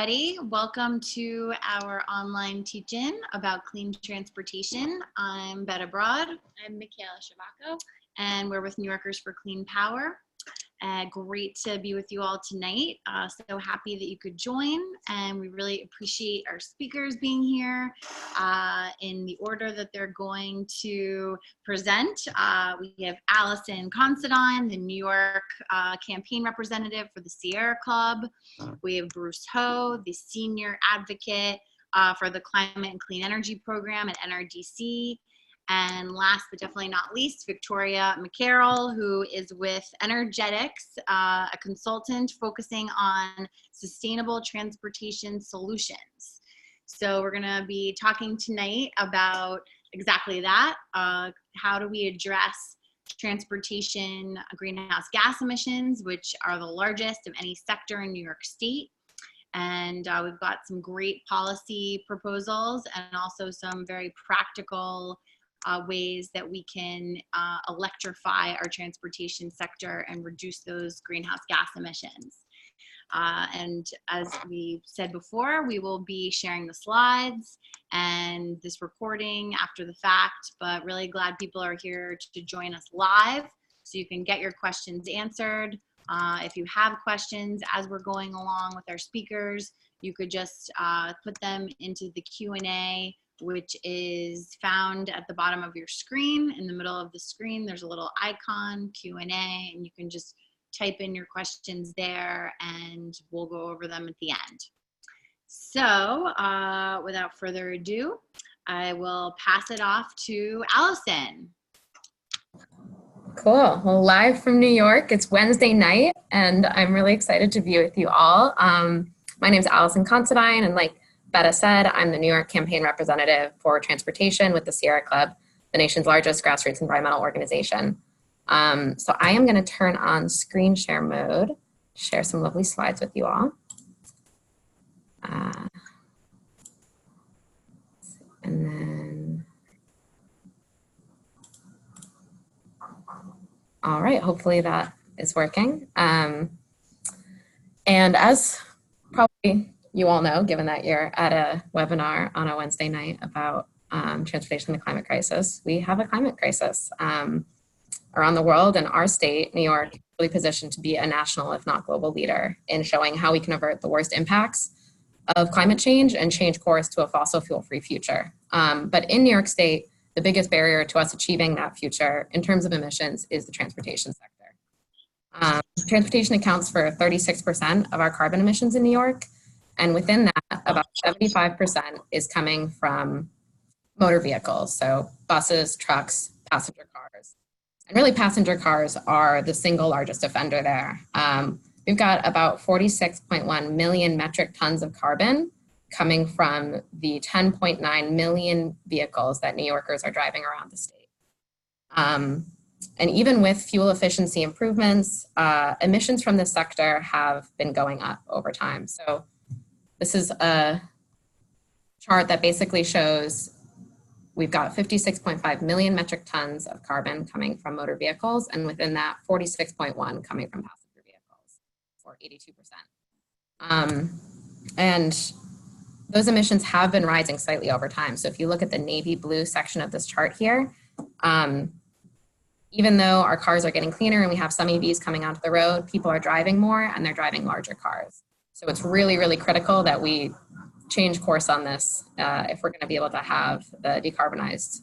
Everybody, welcome to our online teach-in about clean transportation. I'm Betta Broad. I'm Michaela Shabako. And we're with New Yorkers for Clean Power. Great to be with you all tonight. So happy that you could join, and we really appreciate our speakers being here in the order that they're going to present. We have Allison Considine, the New York campaign representative for the Sierra Club. We have Bruce Ho, the senior advocate for the Climate and Clean Energy Program at NRDC. And last but definitely not least, Victoria McGarril, who is with Energetics, a consultant focusing on sustainable transportation solutions. So we're gonna be talking tonight about exactly that. How do we address transportation greenhouse gas emissions, which are the largest of any sector in New York State. And we've got some great policy proposals and also some very practical ways that we can electrify our transportation sector and reduce those greenhouse gas emissions. And as we said before, we will be sharing the slides and this recording after the fact, but really glad people are here to join us live so you can get your questions answered. If you have questions as we're going along with our speakers, you could just put them into the Q&A, which is found at the bottom of your screen. In the middle of the screen, there's a little icon, Q&A, and you can just type in your questions there and we'll go over them at the end. So without further ado, I will pass it off to Allison. Cool. Well, live from New York, it's Wednesday night, and I'm really excited to be with you all. My name is Allison Considine, and like Betta said, I'm the New York campaign representative for transportation with the Sierra Club, the nation's largest grassroots environmental organization. So I am going to turn on screen share mode, share some lovely slides with you all. And then, all right, hopefully that is working. And as probably you all know, given that you're at a webinar on a Wednesday night about transportation and the climate crisis, we have a climate crisis around the world, and our state, New York, is really positioned to be a national, if not global, leader in showing how we can avert the worst impacts of climate change and change course to a fossil fuel-free future. But in New York State, the biggest barrier to us achieving that future in terms of emissions is the transportation sector. Transportation accounts for 36% of our carbon emissions in New York. And within that, about 75% is coming from motor vehicles, so buses, trucks, passenger cars. And really, passenger cars are the single largest offender there. We've got about 46.1 million metric tons of carbon coming from the 10.9 million vehicles that New Yorkers are driving around the state. And even with fuel efficiency improvements, emissions from this sector have been going up over time. So this is a chart that basically shows we've got 56.5 million metric tons of carbon coming from motor vehicles, and within that, 46.1 coming from passenger vehicles, or 82%. And those emissions have been rising slightly over time. So if you look at the navy blue section of this chart here, even though our cars are getting cleaner and we have some EVs coming onto the road, people are driving more and they're driving larger cars. So it's really, really critical that we change course on this if we're going to be able to have the decarbonized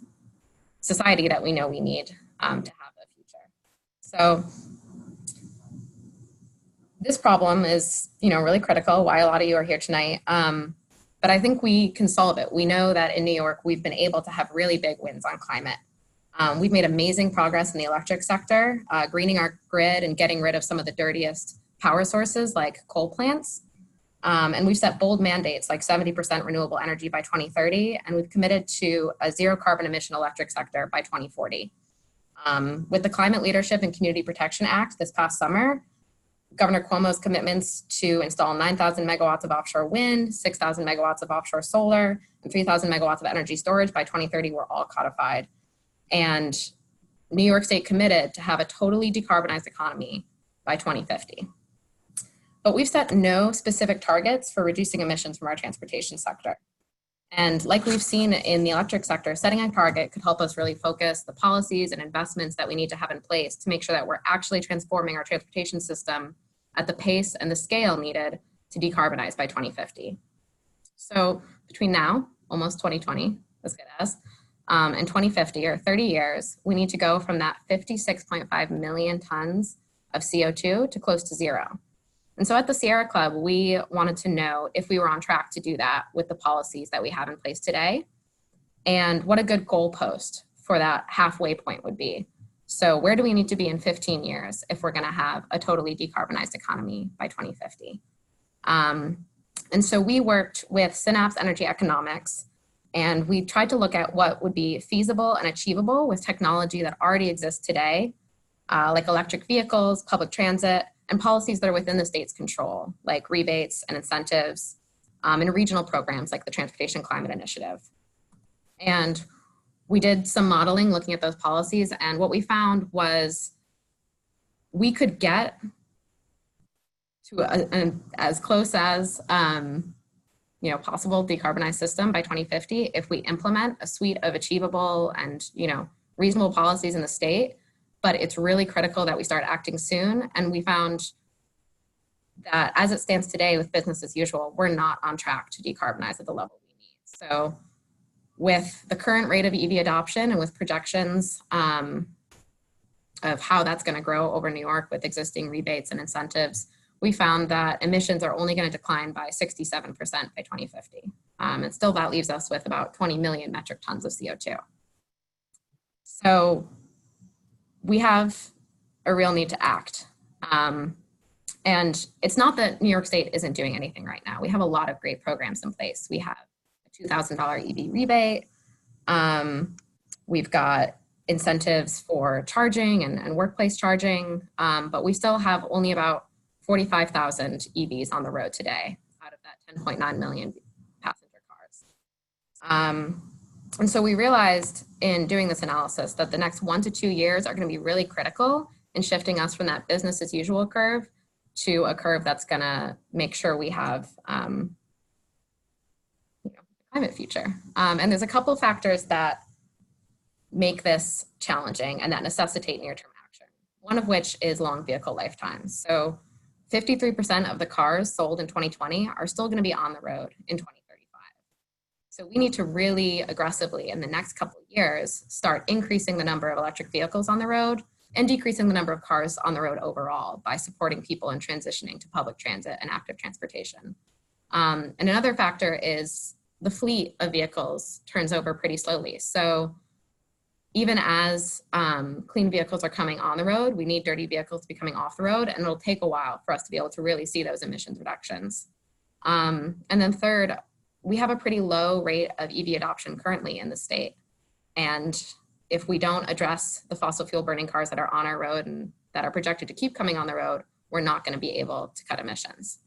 society that we know we need to have a future. So this problem is, really critical, why a lot of you are here tonight. But I think we can solve it. We know that in New York, we've been able to have really big wins on climate. We've made amazing progress in the electric sector, greening our grid and getting rid of some of the dirtiest power sources like coal plants. And we've set bold mandates like 70% renewable energy by 2030, and we've committed to a zero carbon emission electric sector by 2040. With the Climate Leadership and Community Protection Act this past summer, Governor Cuomo's commitments to install 9,000 megawatts of offshore wind, 6,000 megawatts of offshore solar, and 3,000 megawatts of energy storage by 2030 were all codified. And New York State committed to have a totally decarbonized economy by 2050. but we've set no specific targets for reducing emissions from our transportation sector. And like we've seen in the electric sector, setting a target could help us really focus the policies and investments that we need to have in place to make sure that we're actually transforming our transportation system at the pace and the scale needed to decarbonize by 2050. So between now, almost 2020, as good as, and 2050, or 30 years, we need to go from that 56.5 million tons of CO2 to close to zero. And so at the Sierra Club, we wanted to know if we were on track to do that with the policies that we have in place today, and what a good goalpost for that halfway point would be. So where do we need to be in 15 years if we're gonna have a totally decarbonized economy by 2050? And so we worked with Synapse Energy Economics, and we tried to look at what would be feasible and achievable with technology that already exists today, like electric vehicles, public transit, and policies that are within the state's control, like rebates and incentives, and regional programs like the Transportation Climate Initiative. And we did some modeling looking at those policies, and what we found was we could get to as close as possible decarbonized system by 2050 if we implement a suite of achievable and reasonable policies in the state. But it's really critical that we start acting soon. And we found that as it stands today with business as usual, we're not on track to decarbonize at the level we need. So with the current rate of EV adoption and with projections of how that's going to grow over New York with existing rebates and incentives, we found that emissions are only going to decline by 67% by 2050. And still that leaves us with about 20 million metric tons of CO2. So we have a real need to act. And it's not that New York State isn't doing anything right now. We have a lot of great programs in place. We have a $2,000 EV rebate. We've got incentives for charging and workplace charging, but we still have only about 45,000 EVs on the road today out of that 10.9 million passenger cars. And so we realized in doing this analysis that the next 1 to 2 years are going to be really critical in shifting us from that business as usual curve to a curve that's going to make sure we have a climate future. And there's a couple of factors that make this challenging and that necessitate near-term action. One of which is long vehicle lifetimes. So 53% of the cars sold in 2020 are still going to be on the road in 2035. So we need to really aggressively in the next couple of years start increasing the number of electric vehicles on the road and decreasing the number of cars on the road overall by supporting people in transitioning to public transit and active transportation. And another factor is the fleet of vehicles turns over pretty slowly. So even as clean vehicles are coming on the road, we need dirty vehicles to be coming off the road, and it'll take a while for us to be able to really see those emissions reductions. And then third, we have a pretty low rate of EV adoption currently in the state. And if we don't address the fossil fuel burning cars that are on our road and that are projected to keep coming on the road, we're not going to be able to cut emissions.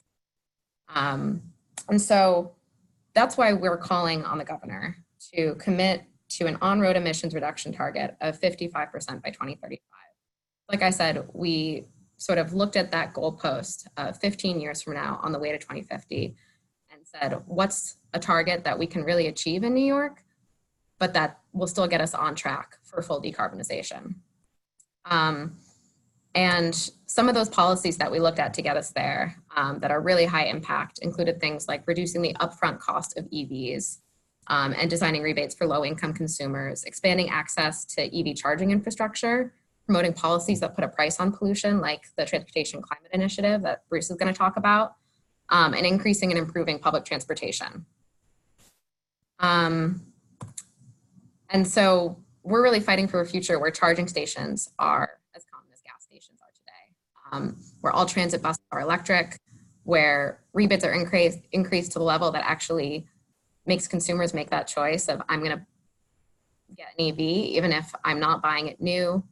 And so that's why we're calling on the governor to commit to an on-road emissions reduction target of 55% by 2035. Like I said, we sort of looked at that goalpost 15 years from now on the way to 2050 and said, what's a target that we can really achieve in New York, but that will still get us on track for full decarbonization. And some of those policies that we looked at to get us there that are really high impact included things like reducing the upfront cost of EVs and designing rebates for low-income consumers, expanding access to EV charging infrastructure, promoting policies that put a price on pollution like the Transportation Climate Initiative that Bruce is going to talk about, and increasing and improving public transportation. And so we're really fighting for a future where charging stations are as common as gas stations are today, where all transit buses are electric, where rebates are increased to the level that actually makes consumers make that choice of I'm going to get an EV even if I'm not buying it new,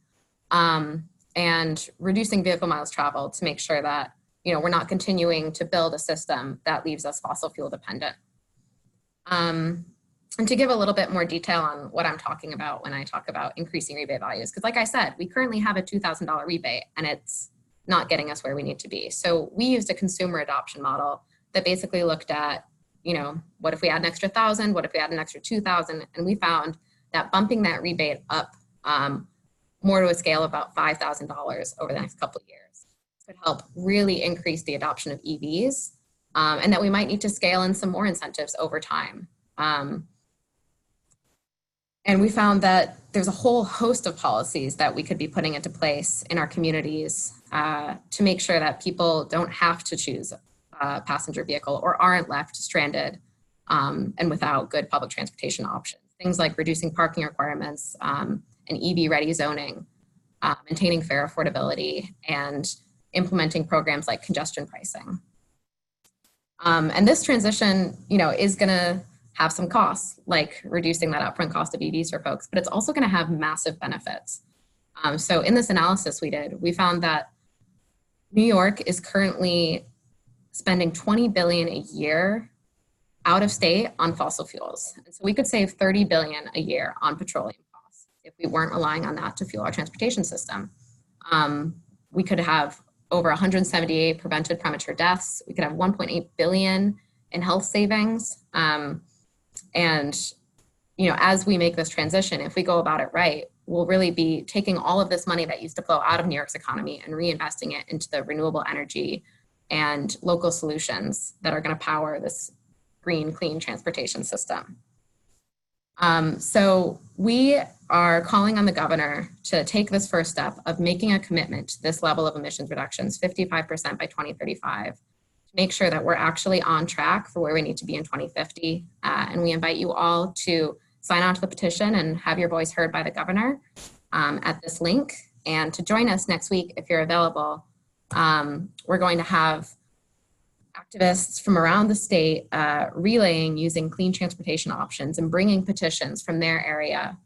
and reducing vehicle miles traveled to make sure that we're not continuing to build a system that leaves us fossil fuel dependent. And to give a little bit more detail on what I'm talking about when I talk about increasing rebate values, because like I said, we currently have a $2,000 rebate and it's not getting us where we need to be. So we used a consumer adoption model that basically looked at, what if we add an extra 1,000? What if we add an extra 2,000? And we found that bumping that rebate up more to a scale of about $5,000 over the next couple of years could help really increase the adoption of EVs, and that we might need to scale in some more incentives over time. And we found that there's a whole host of policies that we could be putting into place in our communities to make sure that people don't have to choose a passenger vehicle or aren't left stranded and without good public transportation options. Things like reducing parking requirements and EV-ready zoning, maintaining fare affordability, and implementing programs like congestion pricing. And this transition, is going to have some costs, like reducing that upfront cost of EVs for folks, but it's also going to have massive benefits. So in this analysis we did, we found that New York is currently spending $20 billion a year out of state on fossil fuels. And so we could save $30 billion a year on petroleum costs if we weren't relying on that to fuel our transportation system. We could have over 178 prevented premature deaths. We could have 1.8 billion in health savings. And, as we make this transition, if we go about it right, we'll really be taking all of this money that used to flow out of New York's economy and reinvesting it into the renewable energy and local solutions that are going to power this green, clean transportation system. So we are calling on the governor to take this first step of making a commitment to this level of emissions reductions, 55% by 2035, to make sure that we're actually on track for where we need to be in 2050. And we invite you all to sign on to the petition and have your voice heard by the governor at this link. And to join us next week, if you're available, we're going to have activists from around the state relaying using clean transportation options and bringing petitions from their area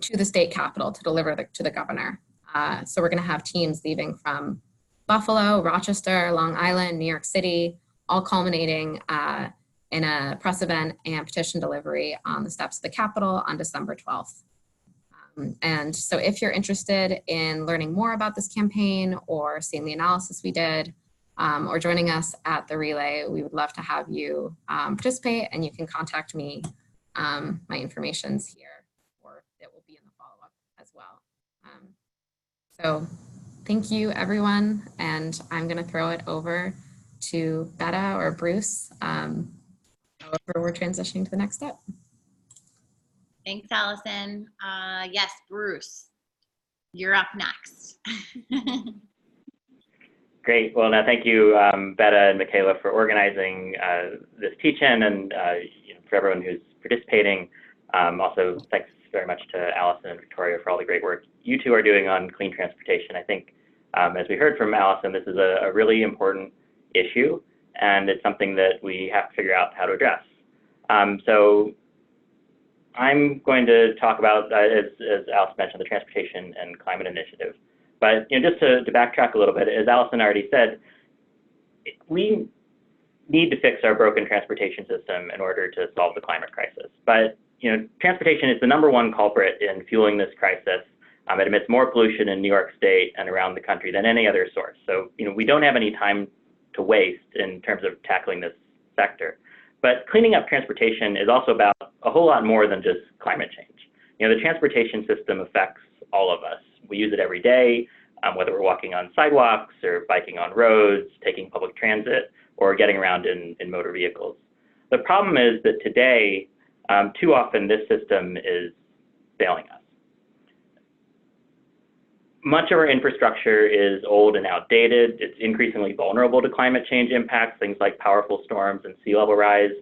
to the state capitol to deliver to the governor. So we're going to have teams leaving from Buffalo, Rochester, Long Island, New York City, all culminating in a press event and petition delivery on the steps of the Capitol on December 12th. And so if you're interested in learning more about this campaign or seeing the analysis we did, or joining us at the relay, we would love to have you participate, and you can contact me. My information's here, or it will be in the follow-up as well. So thank you, everyone, and I'm going to throw it over to Betta or Bruce, however we're transitioning to the next step. Thanks, Allison. Yes, Bruce, you're up next. Great. Well, now thank you, Betta and Michaela, for organizing this teach-in, and for everyone who's participating. Also, thanks very much to Allison and Victoria for all the great work you two are doing on clean transportation. I think, as we heard from Allison, this is a really important issue, and it's something that we have to figure out how to address. So I'm going to talk about, as Allison mentioned, the Transportation and Climate Initiative. But just to backtrack a little bit, as Allison already said, we need to fix our broken transportation system in order to solve the climate crisis. But transportation is the #1 culprit in fueling this crisis. It emits more pollution in New York State and around the country than any other source. So we don't have any time to waste in terms of tackling this sector. But cleaning up transportation is also about a whole lot more than just climate change. The transportation system affects all of us. We use it every day, whether we're walking on sidewalks or biking on roads, taking public transit, or getting around in motor vehicles. The problem is that today, too often this system is failing us. Much of our infrastructure is old and outdated. It's increasingly vulnerable to climate change impacts, things like powerful storms and sea level rise.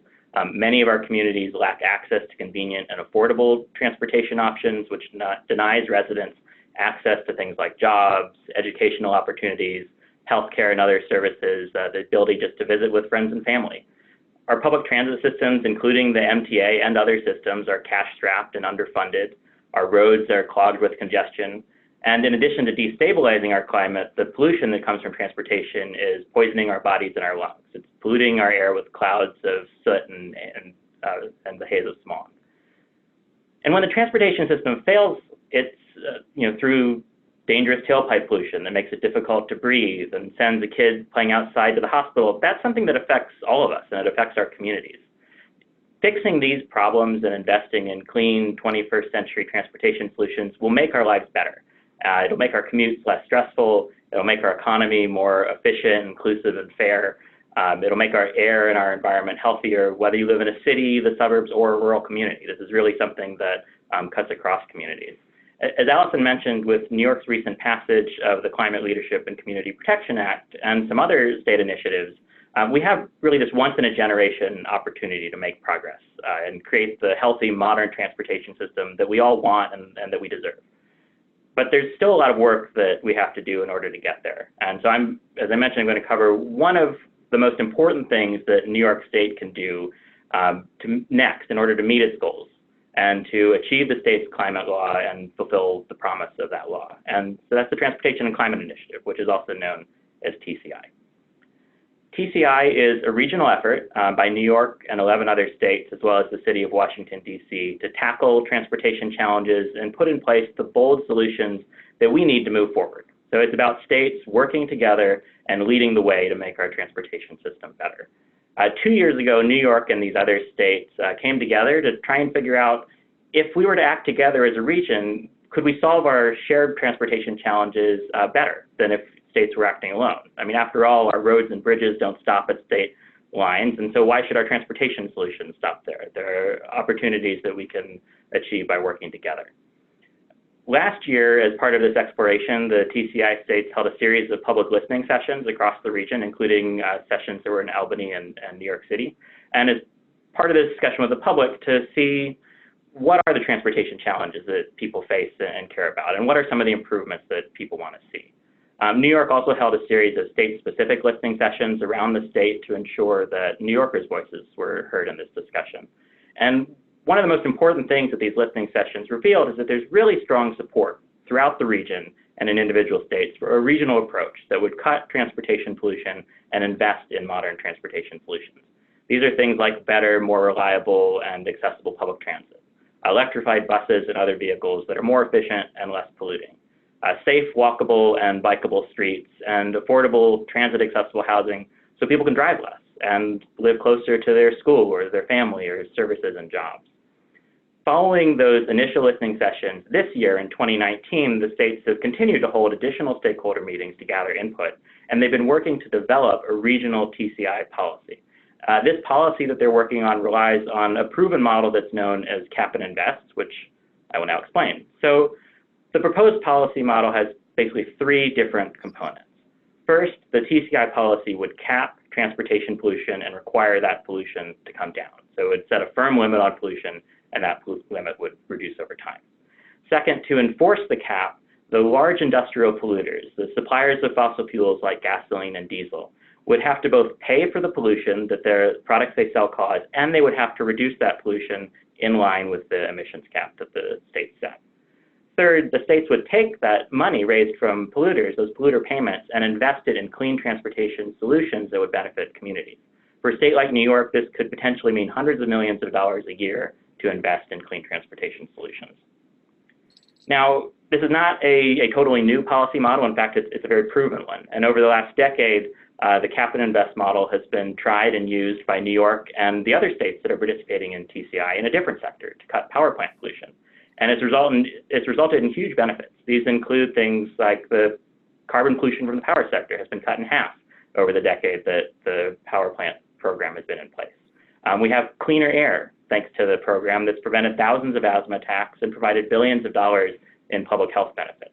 Many of our communities lack access to convenient and affordable transportation options, which denies residents access to things like jobs, educational opportunities, healthcare and other services, the ability just to visit with friends and family. Our public transit systems, including the MTA and other systems, are cash-strapped and underfunded. Our roads are clogged with congestion. And in addition to destabilizing our climate, the pollution that comes from transportation is poisoning our bodies and our lungs. It's polluting our air with clouds of soot and the haze of smog. And when the transportation system fails, it's through dangerous tailpipe pollution that makes it difficult to breathe and sends a kid playing outside to the hospital, that's something that affects all of us and it affects our communities. Fixing these problems and investing in clean 21st century transportation solutions will make our lives better. It'll make our commutes less stressful. It'll make our economy more efficient, inclusive, and fair. It'll make our air and our environment healthier, whether you live in a city, the suburbs, or a rural community. This is really something that cuts across communities. As Allison mentioned, with New York's recent passage of the Climate Leadership and Community Protection Act and some other state initiatives, we have really this once-in-a-generation opportunity to make progress and create the healthy, modern transportation system that we all want and that we deserve. But there's still a lot of work that we have to do in order to get there. And so as I mentioned, I'm going to cover one of the most important things that New York State can do next in order to meet its goals and to achieve the state's climate law and fulfill the promise of that law. And so that's the Transportation and Climate Initiative, which is also known as TCI. TCI is a regional effort by New York and 11 other states, as well as the city of Washington, D.C., to tackle transportation challenges and put in place the bold solutions that we need to move forward. So it's about states working together and leading the way to make our transportation system better. 2 years ago, New York and these other states came together to try and figure out if we were to act together as a region, could we solve our shared transportation challenges better than if states were acting alone? I mean, after all, our roads and bridges don't stop at state lines, and so why should our transportation solutions stop there? There are opportunities that we can achieve by working together. Last year, as part of this exploration, the TCI states held a series of public listening sessions across the region, including sessions that were in Albany and New York City. And as part of this discussion with the public to see what are the transportation challenges that people face and care about, and what are some of the improvements that people want to see. New York also held a series of state-specific listening sessions around the state to ensure that New Yorkers' voices were heard in this discussion. And one of the most important things that these listening sessions revealed is that there's really strong support throughout the region and in individual states for a regional approach that would cut transportation pollution and invest in modern transportation solutions. These are things like better, more reliable, and accessible public transit, electrified buses and other vehicles that are more efficient and less polluting, safe, walkable, and bikeable streets, and affordable transit-accessible housing so people can drive less and live closer to their school or their family or services and jobs. Following those initial listening sessions this year in 2019, the states have continued to hold additional stakeholder meetings to gather input, and they've been working to develop a regional TCI policy. This policy that they're working on relies on a proven model that's known as cap and invest, which I will now explain. So the proposed policy model has basically three different components. First, the TCI policy would cap transportation pollution and require that pollution to come down. So it would set a firm limit on pollution, and that limit would reduce over time. Second, to enforce the cap, the large industrial polluters, the suppliers of fossil fuels like gasoline and diesel, would have to both pay for the pollution that their products they sell cause, and they would have to reduce that pollution in line with the emissions cap that the state set. Third, the states would take that money raised from polluters, those polluter payments, and invest it in clean transportation solutions that would benefit communities. For a state like New York, this could potentially mean hundreds of millions of dollars a year to invest in clean transportation solutions. Now, this is not a totally new policy model. In fact, it's a very proven one. And over the last decade, the cap and invest model has been tried and used by New York and the other states that are participating in TCI in a different sector to cut power plant pollution. And it's resulted in huge benefits. These include things like the carbon pollution from the power sector has been cut in half over the decade that the power plant program has been in place. We have cleaner air thanks to the program that's prevented thousands of asthma attacks and provided billions of dollars in public health benefits.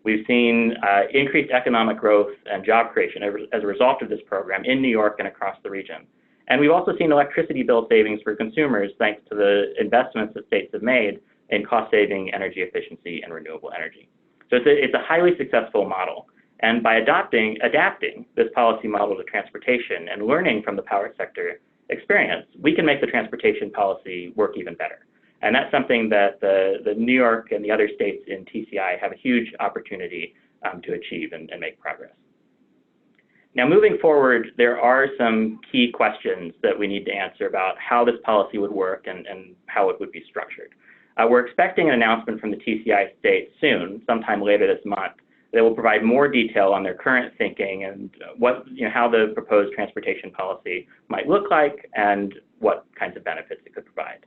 We've seen increased economic growth and job creation as a result of this program in New York and across the region. And we've also seen electricity bill savings for consumers thanks to the investments that states have made in cost-saving energy efficiency and renewable energy. So it's a highly successful model. And by adapting this policy model to transportation and learning from the power sector experience, we can make the transportation policy work even better. And that's something that the New York and the other states in TCI have a huge opportunity to achieve and make progress. Now, moving forward, there are some key questions that we need to answer about how this policy would work and how it would be structured. We're expecting an announcement from the TCI state soon, sometime later this month, that will provide more detail on their current thinking and how the proposed transportation policy might look like and what kinds of benefits it could provide.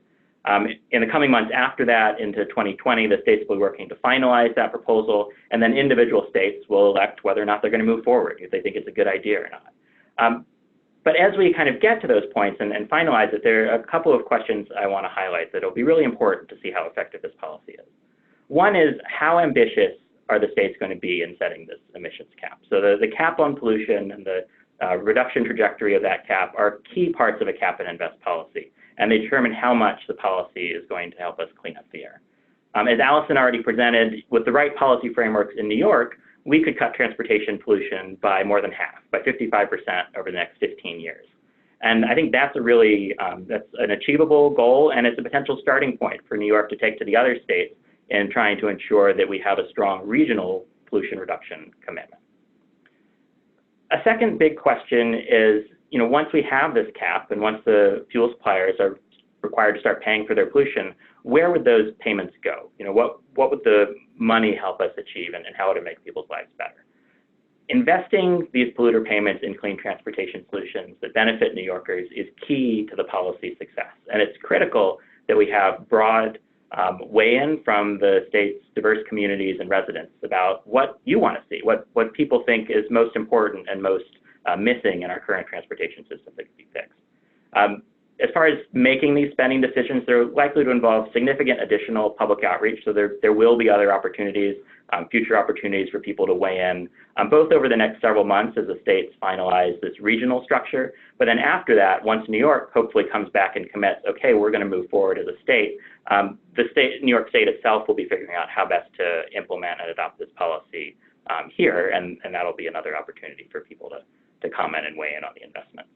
In the coming months after that, into 2020, the states will be working to finalize that proposal, and then individual states will elect whether or not they're going to move forward, if they think it's a good idea or not. But as we kind of get to those points and finalize it, there are a couple of questions I want to highlight that will be really important to see how effective this policy is. One is, how ambitious are the states going to be in setting this emissions cap? So the cap on pollution and the reduction trajectory of that cap are key parts of a cap and invest policy, and they determine how much the policy is going to help us clean up the air. As Allison already presented, with the right policy frameworks in New York, we could cut transportation pollution by more than half, by 55% over the next 15 years. And I think that's a really, that's an achievable goal, and it's a potential starting point for New York to take to the other states in trying to ensure that we have a strong regional pollution reduction commitment. A second big question is, once we have this cap and once the fuel suppliers are required to start paying for their pollution, where would those payments go? What would the money help us achieve, and how would it make people's lives better? Investing these polluter payments in clean transportation solutions that benefit New Yorkers is key to the policy success. And it's critical that we have broad weigh-in from the state's diverse communities and residents about what you want to see, what people think is most important and most missing in our current transportation system that could be fixed. As far as making these spending decisions, they're likely to involve significant additional public outreach, so there will be other opportunities, future opportunities for people to weigh in, both over the next several months as the states finalize this regional structure, but then after that, once New York hopefully comes back and commits, okay, we're going to move forward as a state, New York State itself will be figuring out how best to implement and adopt this policy here, and that'll be another opportunity for people to comment and weigh in on the investment.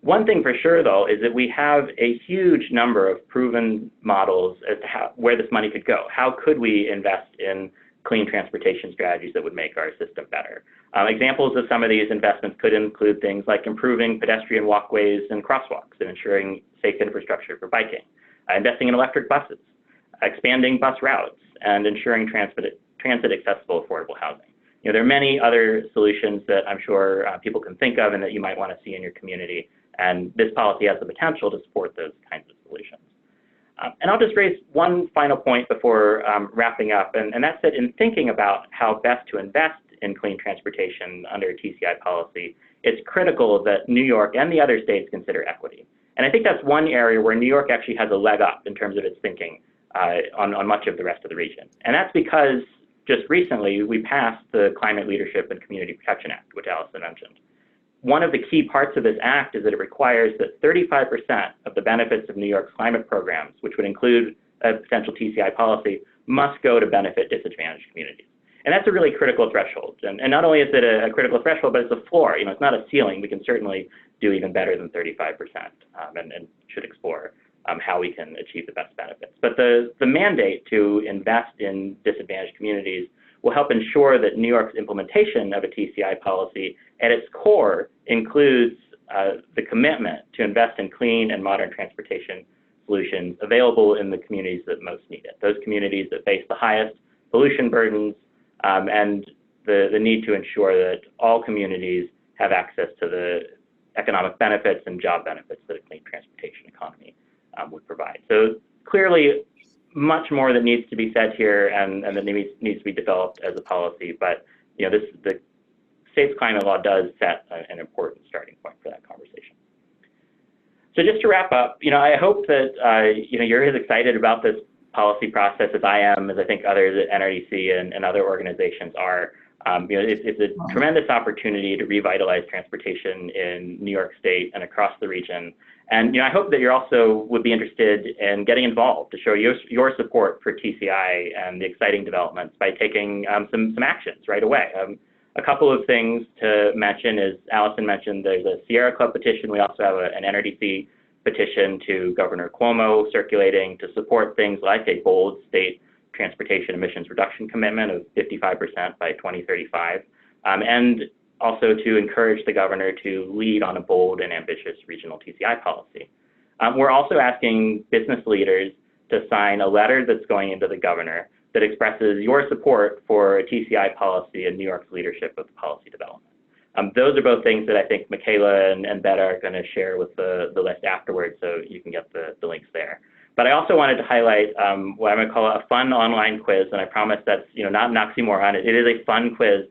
One thing for sure, though, is that we have a huge number of proven models as to where this money could go. How could we invest in clean transportation strategies that would make our system better? Examples of some of these investments could include things like improving pedestrian walkways and crosswalks and ensuring safe infrastructure for biking, investing in electric buses, expanding bus routes, and ensuring transit-accessible affordable housing. There are many other solutions that I'm sure people can think of and that you might want to see in your community. And this policy has the potential to support those kinds of solutions. And I'll just raise one final point before wrapping up, and that's that in thinking about how best to invest in clean transportation under a TCI policy, it's critical that New York and the other states consider equity. And I think that's one area where New York actually has a leg up in terms of its thinking on much of the rest of the region. And that's because just recently we passed the Climate Leadership and Community Protection Act, which Allison mentioned. One of the key parts of this act is that it requires that 35% of the benefits of New York's climate programs, which would include a potential TCI policy, must go to benefit disadvantaged communities. And that's a really critical threshold. And not only is it a critical threshold, but it's a floor. It's not a ceiling. We can certainly do even better than 35% and should explore how we can achieve the best benefits. But the mandate to invest in disadvantaged communities will help ensure that New York's implementation of a TCI policy at its core includes the commitment to invest in clean and modern transportation solutions available in the communities that most need it, those communities that face the highest pollution burdens, and the need to ensure that all communities have access to the economic benefits and job benefits that a clean transportation economy would provide. So clearly, much more that needs to be said here and that needs to be developed as a policy, but the state's climate law does set an important starting point for that conversation. So just to wrap up, I hope that you're as excited about this policy process as I am, as I think others at NRDC and other organizations are. It's a tremendous opportunity to revitalize transportation in New York State and across the region. And I hope that you also would be interested in getting involved to show your support for TCI and the exciting developments by taking some actions right away. A couple of things to mention is, Allison mentioned, there's a Sierra Club petition. We also have an NRDC petition to Governor Cuomo circulating to support things like a bold state transportation emissions reduction commitment of 55% by 2035, and also to encourage the governor to lead on a bold and ambitious regional TCI policy. We're also asking business leaders to sign a letter that's going into the governor that expresses your support for a TCI policy and New York's leadership of policy development. Those are both things that I think Michaela and Betta are going to share with the list afterwards, so you can get the links there. But I also wanted to highlight what I'm going to call a fun online quiz, and I promise that's not an oxymoron. It is a fun quiz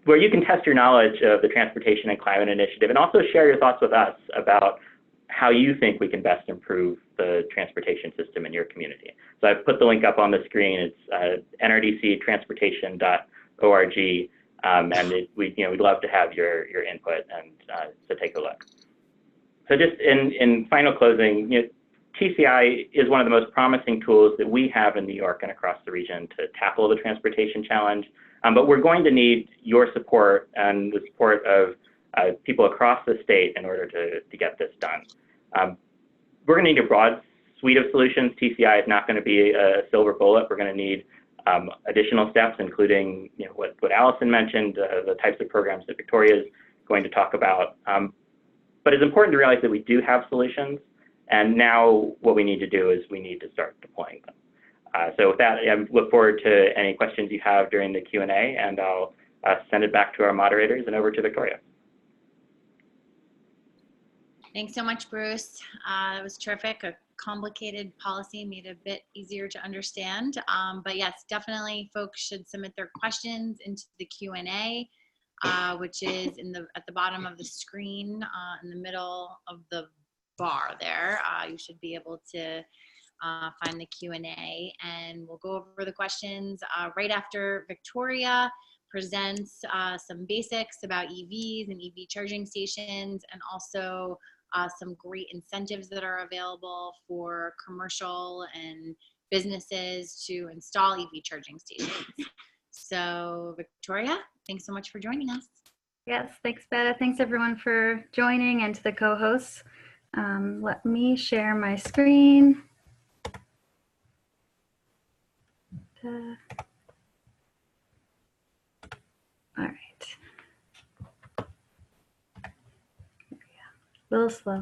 where you can test your knowledge of the Transportation and Climate Initiative and also share your thoughts with us about how you think we can best improve the transportation system in your community. So I've put the link up on the screen. It's nrdctransportation.org, and we'd love to have your input and so take a look. So just in final closing, TCI is one of the most promising tools that we have in New York and across the region to tackle the transportation challenge. But we're going to need your support and the support of people across the state in order to get this done. We're going to need a broad suite of solutions. TCI is not going to be a silver bullet. We're going to need additional steps, including what Allison mentioned, the types of programs that Victoria is going to talk about. But it's important to realize that we do have solutions, and now what we need to do is we need to start deploying them. So with that, I look forward to any questions you have during the Q&A, and I'll send it back to our moderators and over to Victoria. Thanks so much, Bruce. It was terrific. A complicated policy made a bit easier to understand. But yes, definitely folks should submit their questions into the Q&A, which is at the bottom of the screen, in the middle of the bar there. You should be able to find the Q&A, and we'll go over the questions right after Victoria presents some basics about EVs and EV charging stations, and also some great incentives that are available for commercial and businesses to install EV charging stations. So Victoria, thanks so much for joining us. Yes, thanks, Betta. Thanks everyone for joining, and to the co-hosts. Let me share my screen. All right. A little slow.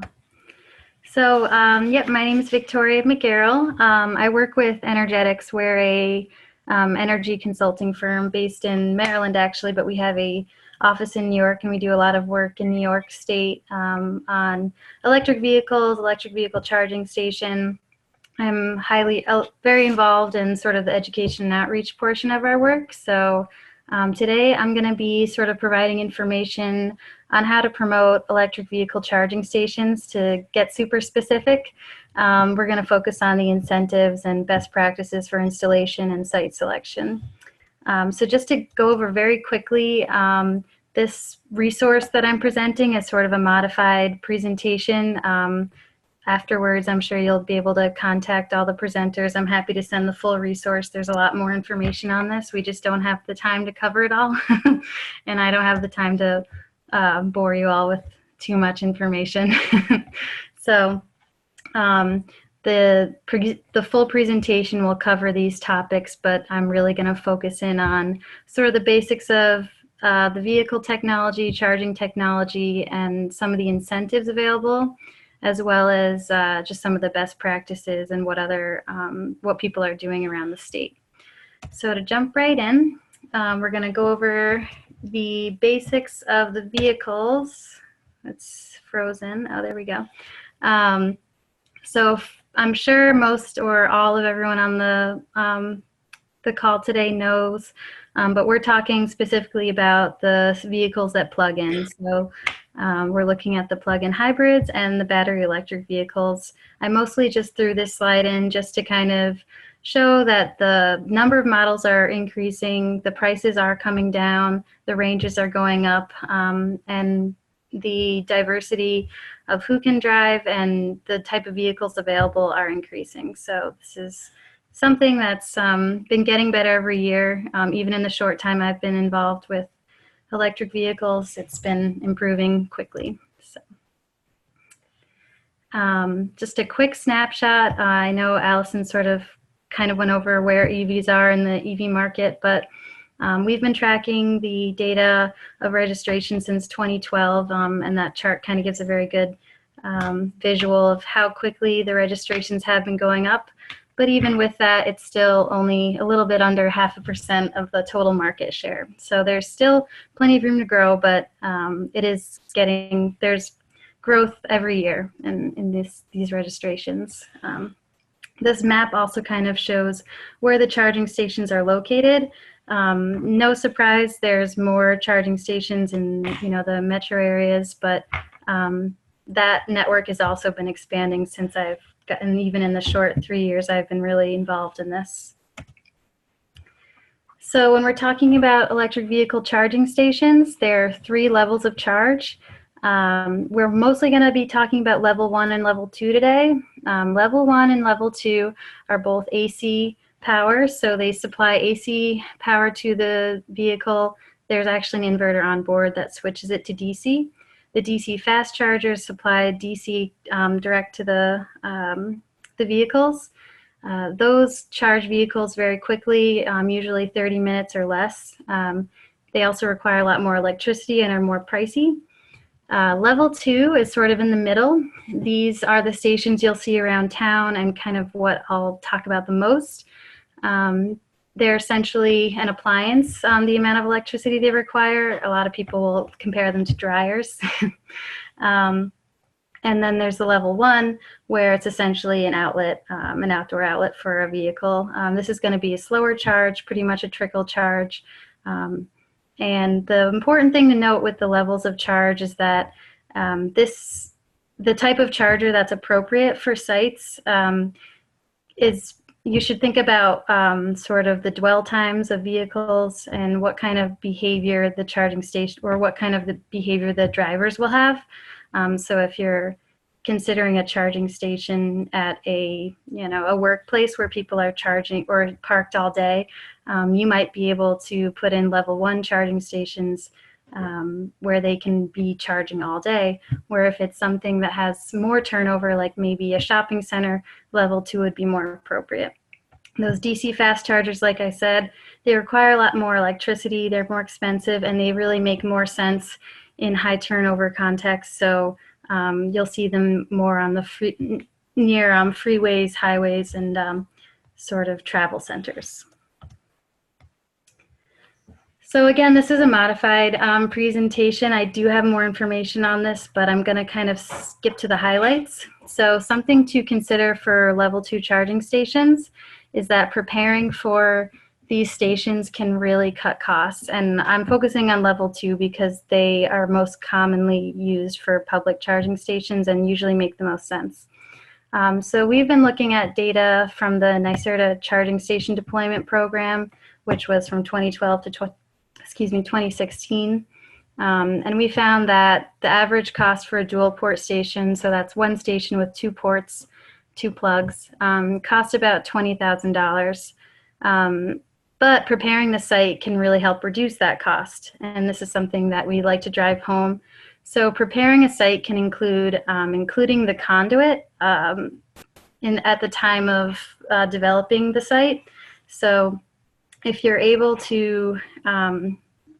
So, yep, my name is Victoria McGarril. I work with Energetics. We're a energy consulting firm based in Maryland, actually, but we have a office in New York, and we do a lot of work in New York State on electric vehicles, electric vehicle charging station. I'm very involved in sort of the education and outreach portion of our work. So today I'm going to be sort of providing information on how to promote electric vehicle charging stations. To get super specific, we're going to focus on the incentives and best practices for installation and site selection. So just to go over very quickly, this resource that I'm presenting is sort of a modified presentation. Afterwards, I'm sure you'll be able to contact all the presenters. I'm happy to send the full resource. There's a lot more information on this. We just don't have the time to cover it all. And I don't have the time to bore you all with too much information. So the full presentation will cover these topics, but I'm really going to focus in on sort of the basics of the vehicle technology, charging technology, and some of the incentives available, as well as just some of the best practices and what people are doing around the state. So to jump right in, we're going to go over the basics of the vehicles. It's frozen. Oh, there we go. So I'm sure most or all of everyone on the call today knows, but we're talking specifically about the vehicles that plug in. So we're looking at the plug-in hybrids and the battery electric vehicles. I mostly just threw this slide in just to kind of show that the number of models are increasing, the prices are coming down, the ranges are going up, and the diversity of who can drive and the type of vehicles available are increasing. So this is something that's been getting better every year. Even in the short time I've been involved with electric vehicles, it's been improving quickly. So, just a quick snapshot. I know Allison sort of kind of went over where EVs are in the EV market, but we've been tracking the data of registration since 2012, and that chart kind of gives a very good visual of how quickly the registrations have been going up. But even with that, it's still only a little bit under 0.5% of the total market share. So there's still plenty of room to grow, but there's growth every year in these registrations. This map also kind of shows where the charging stations are located. No surprise, there's more charging stations in the metro areas, but that network has also been expanding since I've gotten, even in the short 3 years I've been really involved in this. So when we're talking about electric vehicle charging stations, there are 3 levels of charge. We're mostly going to be talking about level 1 and level 2 today. Level 1 and level 2 are both AC power, so they supply AC power to the vehicle. There's actually an inverter on board that switches it to DC. The DC fast chargers supply DC direct to the vehicles. Those charge vehicles very quickly, usually 30 minutes or less. They also require a lot more electricity and are more pricey. Level 2 is sort of in the middle. These are the stations you'll see around town and kind of what I'll talk about the most. They're essentially an appliance on the amount of electricity they require. A lot of people will compare them to dryers. And then there's the level 1, where it's essentially an outlet, an outdoor outlet for a vehicle. This is going to be a slower charge, pretty much a trickle charge. And the important thing to note with the levels of charge is that the type of charger that's appropriate for sites is, you should think about sort of the dwell times of vehicles and what kind of behavior the charging station, or what kind of the behavior the drivers will have. So if you're considering a charging station at a workplace where people are charging or parked all day, you might be able to put in level 1 charging stations where they can be charging all day, where if it's something that has more turnover, like maybe a shopping center, level 2 would be more appropriate. Those DC fast chargers, like I said, they require a lot more electricity, they're more expensive, and they really make more sense in high turnover contexts. So you'll see them more on the near freeways, highways, and sort of travel centers. So again, this is a modified presentation. I do have more information on this, but I'm going to kind of skip to the highlights. So something to consider for level 2 charging stations is that preparing for these stations can really cut costs. And I'm focusing on level 2 because they are most commonly used for public charging stations and usually make the most sense. So we've been looking at data from the NYSERDA Charging Station Deployment Program, which was from 2012 to 2016. And we found that the average cost for a dual port station, so that's one station with 2 ports, 2 plugs, cost about $20,000. But preparing the site can really help reduce that cost. And this is something that we like to drive home. So preparing a site can include including the conduit at the time of developing the site. So if you're able to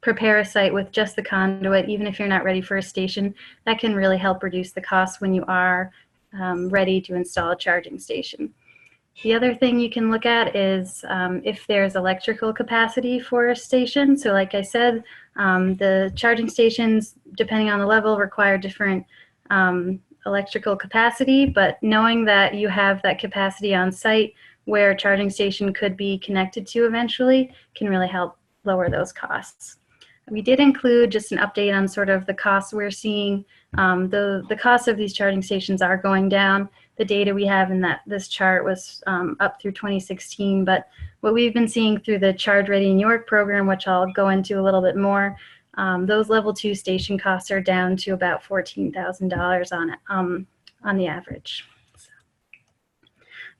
prepare a site with just the conduit, even if you're not ready for a station, that can really help reduce the cost when you are ready to install a charging station. The other thing you can look at is if there's electrical capacity for a station. So like I said, the charging stations, depending on the level, require different electrical capacity, but knowing that you have that capacity on site where a charging station could be connected to eventually can really help lower those costs. We did include just an update on sort of the costs we're seeing. The costs of these charging stations are going down. The data we have in this chart was up through 2016, but what we've been seeing through the Charge Ready New York program, which I'll go into a little bit more, those level 2 station costs are down to about $14,000 on the average.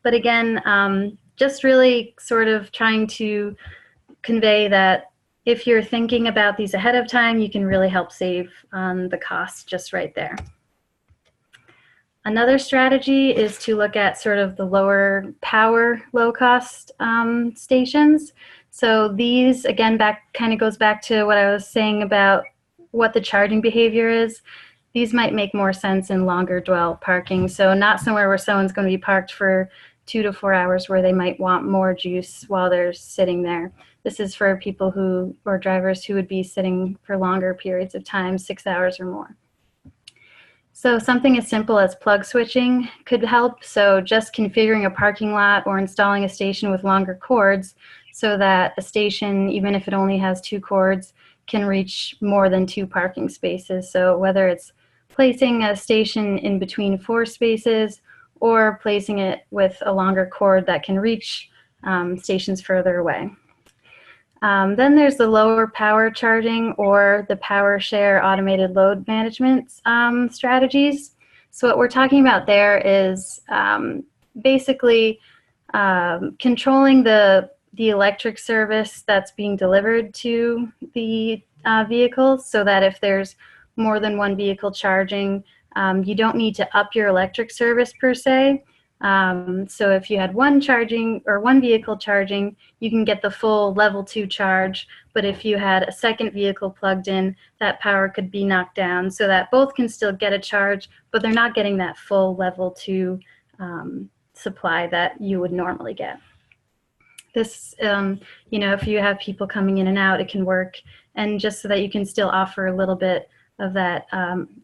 But again, just really sort of trying to convey that if you're thinking about these ahead of time, you can really help save on the cost just right there. Another strategy is to look at sort of the lower power, low cost stations. So these, again, kind of goes back to what I was saying about what the charging behavior is. These might make more sense in longer dwell parking. So not somewhere where someone's going to be parked for 2 to 4 hours where they might want more juice while they're sitting there. This is for people or drivers who would be sitting for longer periods of time, 6 hours or more. So something as simple as plug switching could help. So just configuring a parking lot or installing a station with longer cords so that a station, even if it only has 2 cords, can reach more than 2 parking spaces. So whether it's placing a station in between 4 spaces or placing it with a longer cord that can reach stations further away. Then there's the lower power charging or the power share automated load management strategies. So what we're talking about there is basically controlling the electric service that's being delivered to the vehicles, so that if there's more than one vehicle charging, you don't need to up your electric service per se. So if you had one vehicle charging, you can get the full level 2 charge. But if you had a second vehicle plugged in, that power could be knocked down so that both can still get a charge, but they're not getting that full level 2 supply that you would normally get. This, you know, if you have people coming in and out, it can work. And just so that you can still offer a little bit of that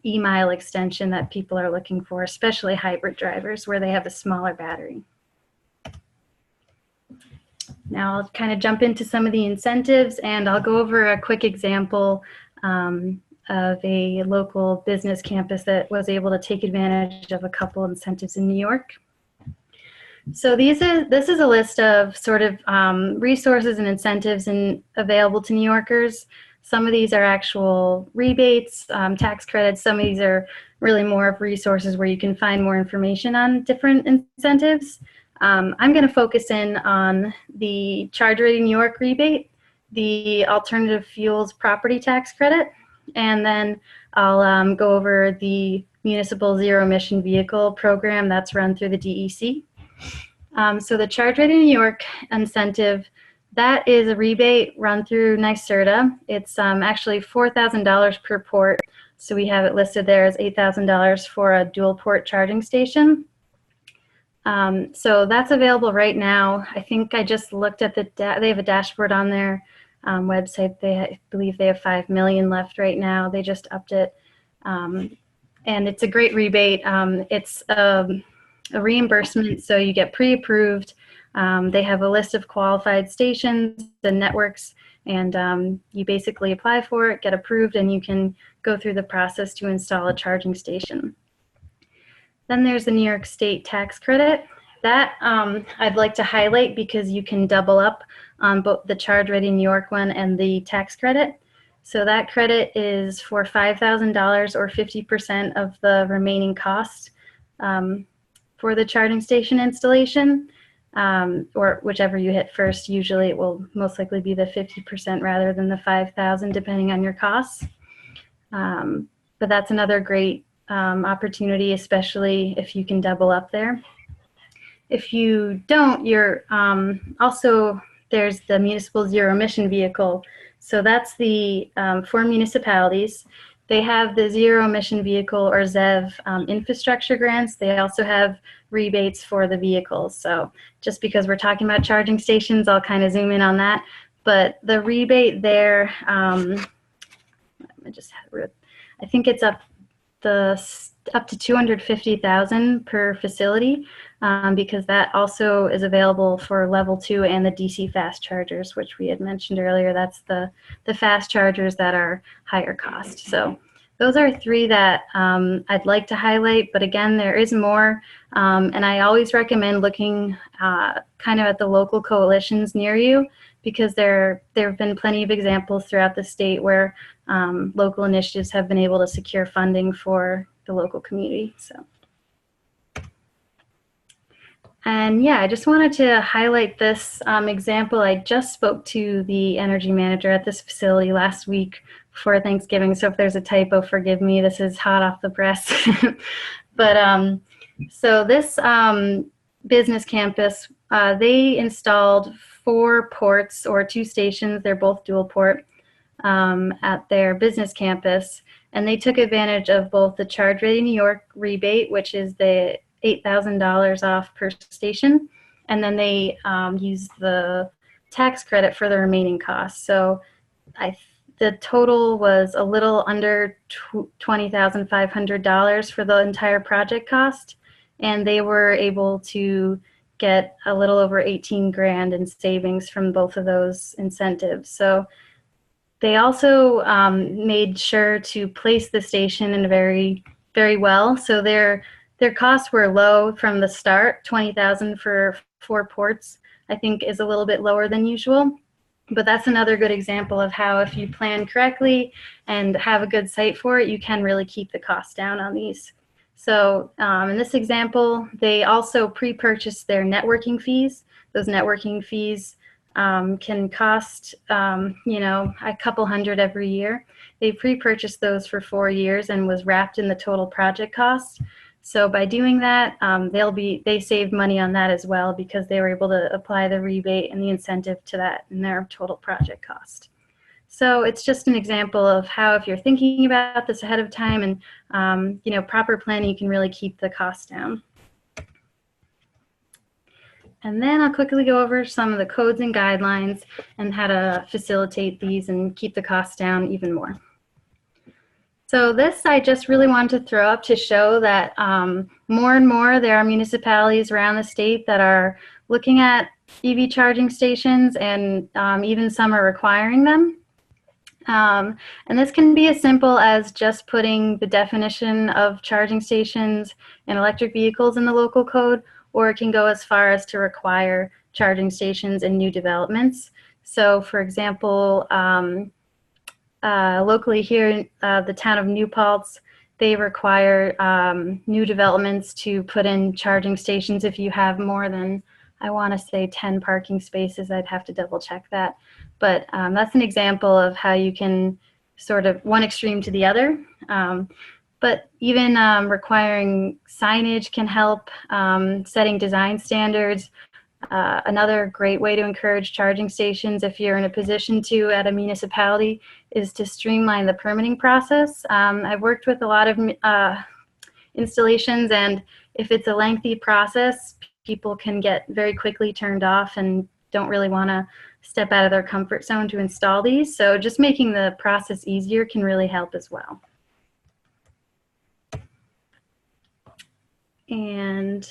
e-mile extension that people are looking for, especially hybrid drivers where they have a smaller battery. Now I'll kind of jump into some of the incentives, and I'll go over a quick example of a local business campus that was able to take advantage of a couple incentives in New York. So this is a list of sort of resources and incentives available to New Yorkers. Some of these are actual rebates, tax credits. Some of these are really more of resources where you can find more information on different incentives. I'm going to focus in on the Charge Ready New York rebate, the alternative fuels property tax credit, and then I'll go over the municipal zero emission vehicle program that's run through the DEC. So the Charge Ready New York incentive, that is a rebate run through NYSERDA. It's actually $4,000 per port. So we have it listed there as $8,000 for a dual port charging station. So that's available right now. I think I just looked at they have a dashboard on their website. I believe they have 5 million left right now. They just upped it. And it's a great rebate. It's a reimbursement, so you get pre-approved. They have a list of qualified stations and networks, and you basically apply for it, get approved, and you can go through the process to install a charging station. Then there's the New York State tax credit. That I'd like to highlight because you can double up on both the Charge Ready New York one and the tax credit. So that credit is for $5,000 or 50% of the remaining cost for the charging station installation, or whichever you hit first. Usually it will most likely be the 50% rather than the $5,000, depending on your costs. But that's another great opportunity, especially if you can double up there. If you don't, you're also, there's the municipal zero emission vehicle. So that's the for municipalities. They have the zero emission vehicle or ZEV infrastructure grants. They also have rebates for the vehicles. So just because we're talking about charging stations, I'll kind of zoom in on that. But the rebate there, I think it's up to $250,000 per facility, because that also is available for level 2 and the DC fast chargers, which we had mentioned earlier. That's the fast chargers that are higher cost. So those are 3 that I'd like to highlight, but again, there is more, and I always recommend looking kind of at the local coalitions near you, because there have been plenty of examples throughout the state where local initiatives have been able to secure funding for the local community. So, and yeah, I just wanted to highlight this example. I just spoke to the energy manager at this facility last week for Thanksgiving, so if there's a typo, forgive me. This is hot off the press. But so this business campus, they installed 4 ports or 2 stations. They're both dual port at their business campus, and they took advantage of both the Charge Ready New York rebate, which is the $8,000 off per station, and then they use the tax credit for the remaining costs. So the total was a little under $20,500 for the entire project cost, and they were able to get a little over 18 grand in savings from both of those incentives. So they also made sure to place the station in very, very well. So their costs were low from the start. 20,000 for 4 ports, I think, is a little bit lower than usual. But that's another good example of how, if you plan correctly and have a good site for it, you can really keep the cost down on these. So in this example, they also pre-purchased their networking fees. Those networking fees can cost, you know, a couple hundred every year. They pre-purchased those for 4 years and was wrapped in the total project cost. So by doing that, they saved money on that as well, because they were able to apply the rebate and the incentive to that in their total project cost. So it's just an example of how, if you're thinking about this ahead of time and you know, proper planning, you can really keep the cost down. And then I'll quickly go over some of the codes and guidelines and how to facilitate these and keep the cost down even more. So this I just really wanted to throw up to show that more and more there are municipalities around the state that are looking at EV charging stations, and even some are requiring them. And this can be as simple as just putting the definition of charging stations and electric vehicles in the local code, or it can go as far as to require charging stations in new developments. So for example, locally here in the town of New Paltz, they require new developments to put in charging stations if you have more than, I want to say, 10 parking spaces. I'd have to double check that. But that's an example of how you can sort of one extreme to the other. But even requiring signage can help, setting design standards. Another great way to encourage charging stations, if you're in a position to at a municipality, is to streamline the permitting process. I've worked with a lot of installations, and if it's a lengthy process, people can get very quickly turned off and don't really want to step out of their comfort zone to install these. So just making the process easier can really help as well. And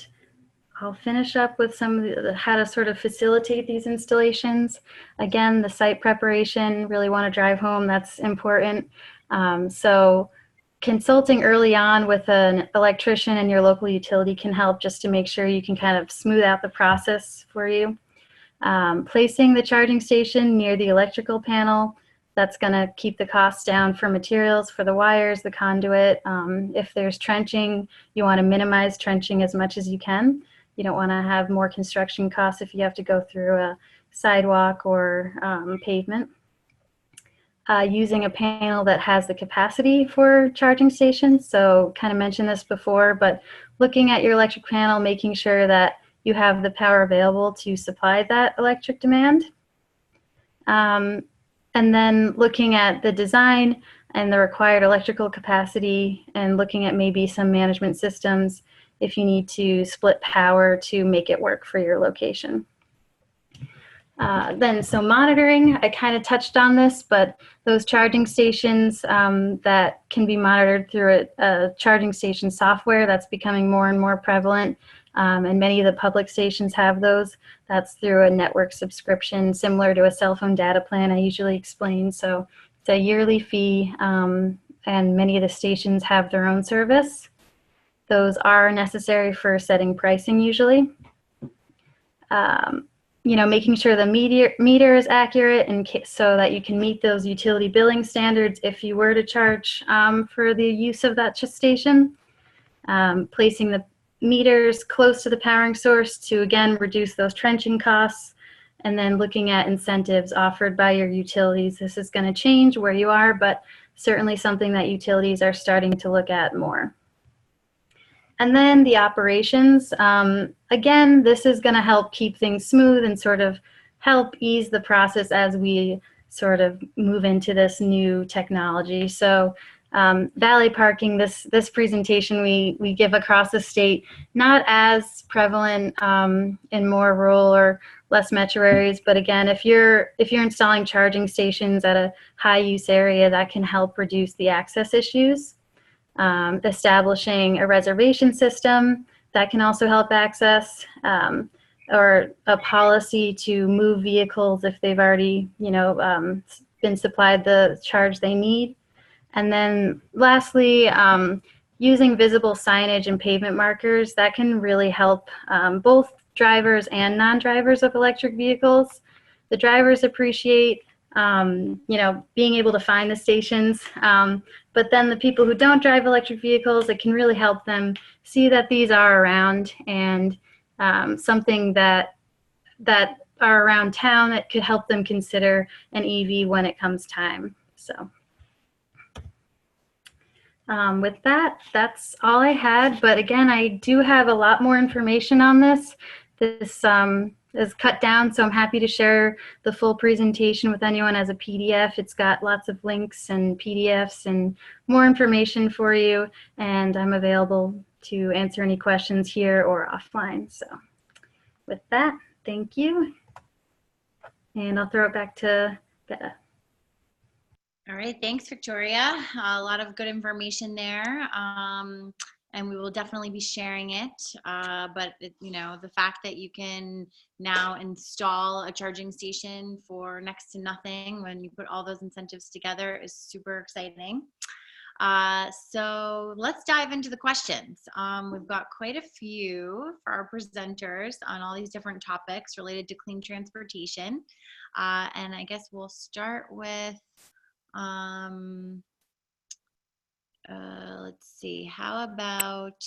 I'll finish up with some of how to sort of facilitate these installations. Again, the site preparation, really want to drive home, that's important. So consulting early on with an electrician and your local utility can help, just to make sure you can kind of smooth out the process for you. Placing the charging station near the electrical panel, that's going to keep the costs down for materials, for the wires, the conduit. If there's trenching, you want to minimize trenching as much as you can. You don't want to have more construction costs if you have to go through a sidewalk or pavement. Using a panel that has the capacity for charging stations. So kind of mentioned this before, but looking at your electric panel, making sure that you have the power available to supply that electric demand. And then looking at the design and the required electrical capacity, and looking at maybe some management systems if you need to split power to make it work for your location. So monitoring, I kind of touched on this, but those charging stations that can be monitored through a charging station software, that's becoming more and more prevalent. And many of the public stations have those. That's through a network subscription, similar to a cell phone data plan I usually explain. So it's a yearly fee, and many of the stations have their own service. Those are necessary for setting pricing usually. You know, making sure the meter is accurate, and so that you can meet those utility billing standards if you were to charge for the use of that station. Placing the meters close to the powering source to, again, reduce those trenching costs. And then looking at incentives offered by your utilities. This is going to change where you are, but certainly something that utilities are starting to look at more. And then the operations, again, this is going to help keep things smooth and sort of help ease the process as we sort of move into this new technology. So valet parking, this presentation we give across the state, not as prevalent in more rural or less metro areas, but again, if you're installing charging stations at a high use area, that can help reduce the access issues. Establishing a reservation system, that can also help access, or a policy to move vehicles if they've already, been supplied the charge they need. And then lastly, using visible signage and pavement markers, that can really help both drivers and non-drivers of electric vehicles. The drivers appreciate, being able to find the stations, but then the people who don't drive electric vehicles, it can really help them see that these are around, and something that are around town that could help them consider an EV when it comes time. So. With that, that's all I had. But again, I do have a lot more information on this. This is cut down, so I'm happy to share the full presentation with anyone as a PDF. It's got lots of links and PDFs and more information for you. And I'm available to answer any questions here or offline. So with that, thank you. And I'll throw it back to Betta. All right, thanks, Victoria. A lot of good information there, and we will definitely be sharing it. But the fact that you can now install a charging station for next to nothing when you put all those incentives together is super exciting. So let's dive into the questions. We've got quite a few for our presenters on all these different topics related to clean transportation, and I guess we'll start with. Let's see, how about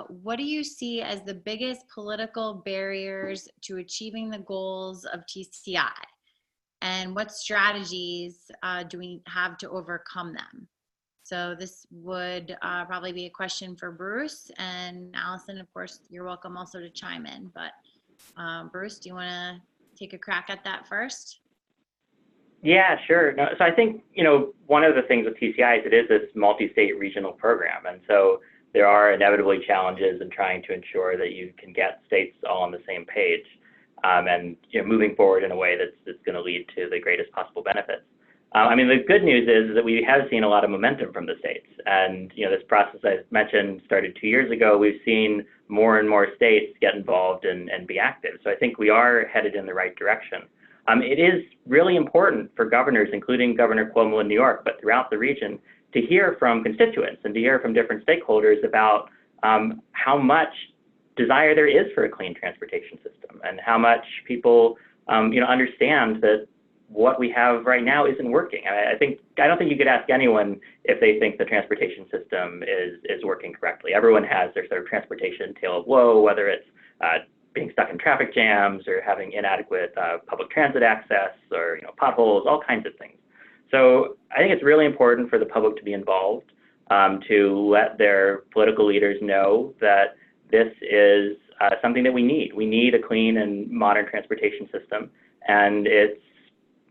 what do you see as the biggest political barriers to achieving the goals of TCI, and what strategies do we have to overcome them? So this would probably be a question for Bruce, and Allison, of course, you're welcome also to chime in, but Bruce, do you want to take a crack at that first? Yeah, sure. No, so I think, one of the things with TCI is it is this multi-state regional program. And so there are inevitably challenges in trying to ensure that you can get states all on the same page, and moving forward in a way that's going to lead to the greatest possible benefits. The good news is that we have seen a lot of momentum from the states. And, this process I mentioned started 2 years ago. We've seen more and more states get involved and be active. So I think we are headed in the right direction. It is really important for governors, including Governor Cuomo in New York, but throughout the region, to hear from constituents and to hear from different stakeholders about how much desire there is for a clean transportation system, and how much people understand that what we have right now isn't working. I don't think you could ask anyone if they think the transportation system is working correctly. Everyone has their sort of transportation tale of woe, whether it's being stuck in traffic jams or having inadequate public transit access, or potholes, all kinds of things. So I think it's really important for the public to be involved, to let their political leaders know that this is something that we need. We need a clean and modern transportation system, and it's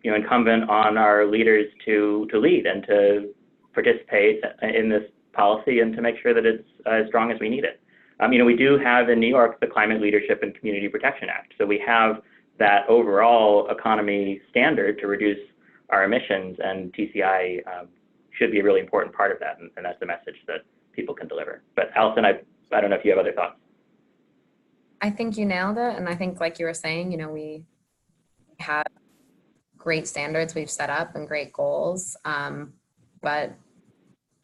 incumbent on our leaders to lead and to participate in this policy and to make sure that it's as strong as we need it. We do have in New York the Climate Leadership and Community Protection Act. So we have that overall economy standard to reduce our emissions, and TCI should be a really important part of that, and that's the message that people can deliver. But Allison, I don't know if you have other thoughts. I think you nailed it, and I think, like you were saying, we have great standards we've set up and great goals, but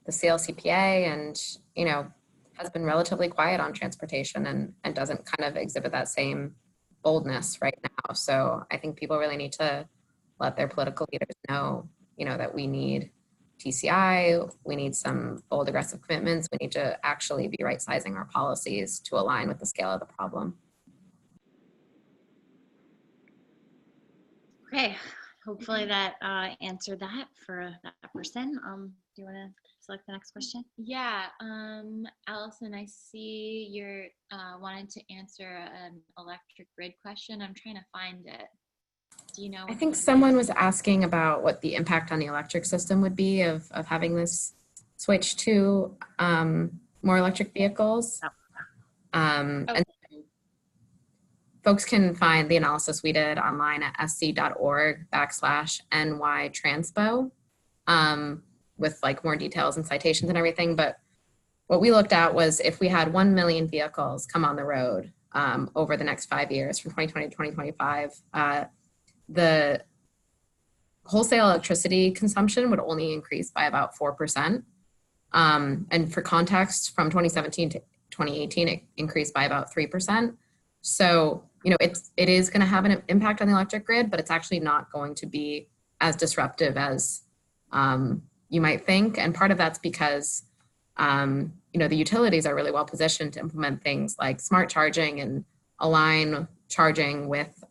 the CLCPA and has been relatively quiet on transportation and doesn't kind of exhibit that same boldness right now. So I think people really need to let their political leaders know, that we need TCI, we need some bold, aggressive commitments. We need to actually be right-sizing our policies to align with the scale of the problem. Okay, hopefully that answered that for that person. Do you want to select the next question? Yeah, Allison, I see you're wanted to answer an electric grid question. I'm trying to find it. Do you know? I think someone was asking about what the impact on the electric system would be of having this switch to more electric vehicles. And folks can find the analysis we did online at sc.org/NY-transpo with like more details and citations and everything. But what we looked at was if we had 1 million vehicles come on the road over the next 5 years from 2020 to 2025, the wholesale electricity consumption would only increase by about 4%. And for context, from 2017 to 2018, it increased by about 3%. So, you know, it is going to have an impact on the electric grid, but it's actually not going to be as disruptive as you might think. And part of that's because, you know, the utilities are really well positioned to implement things like smart charging and align charging with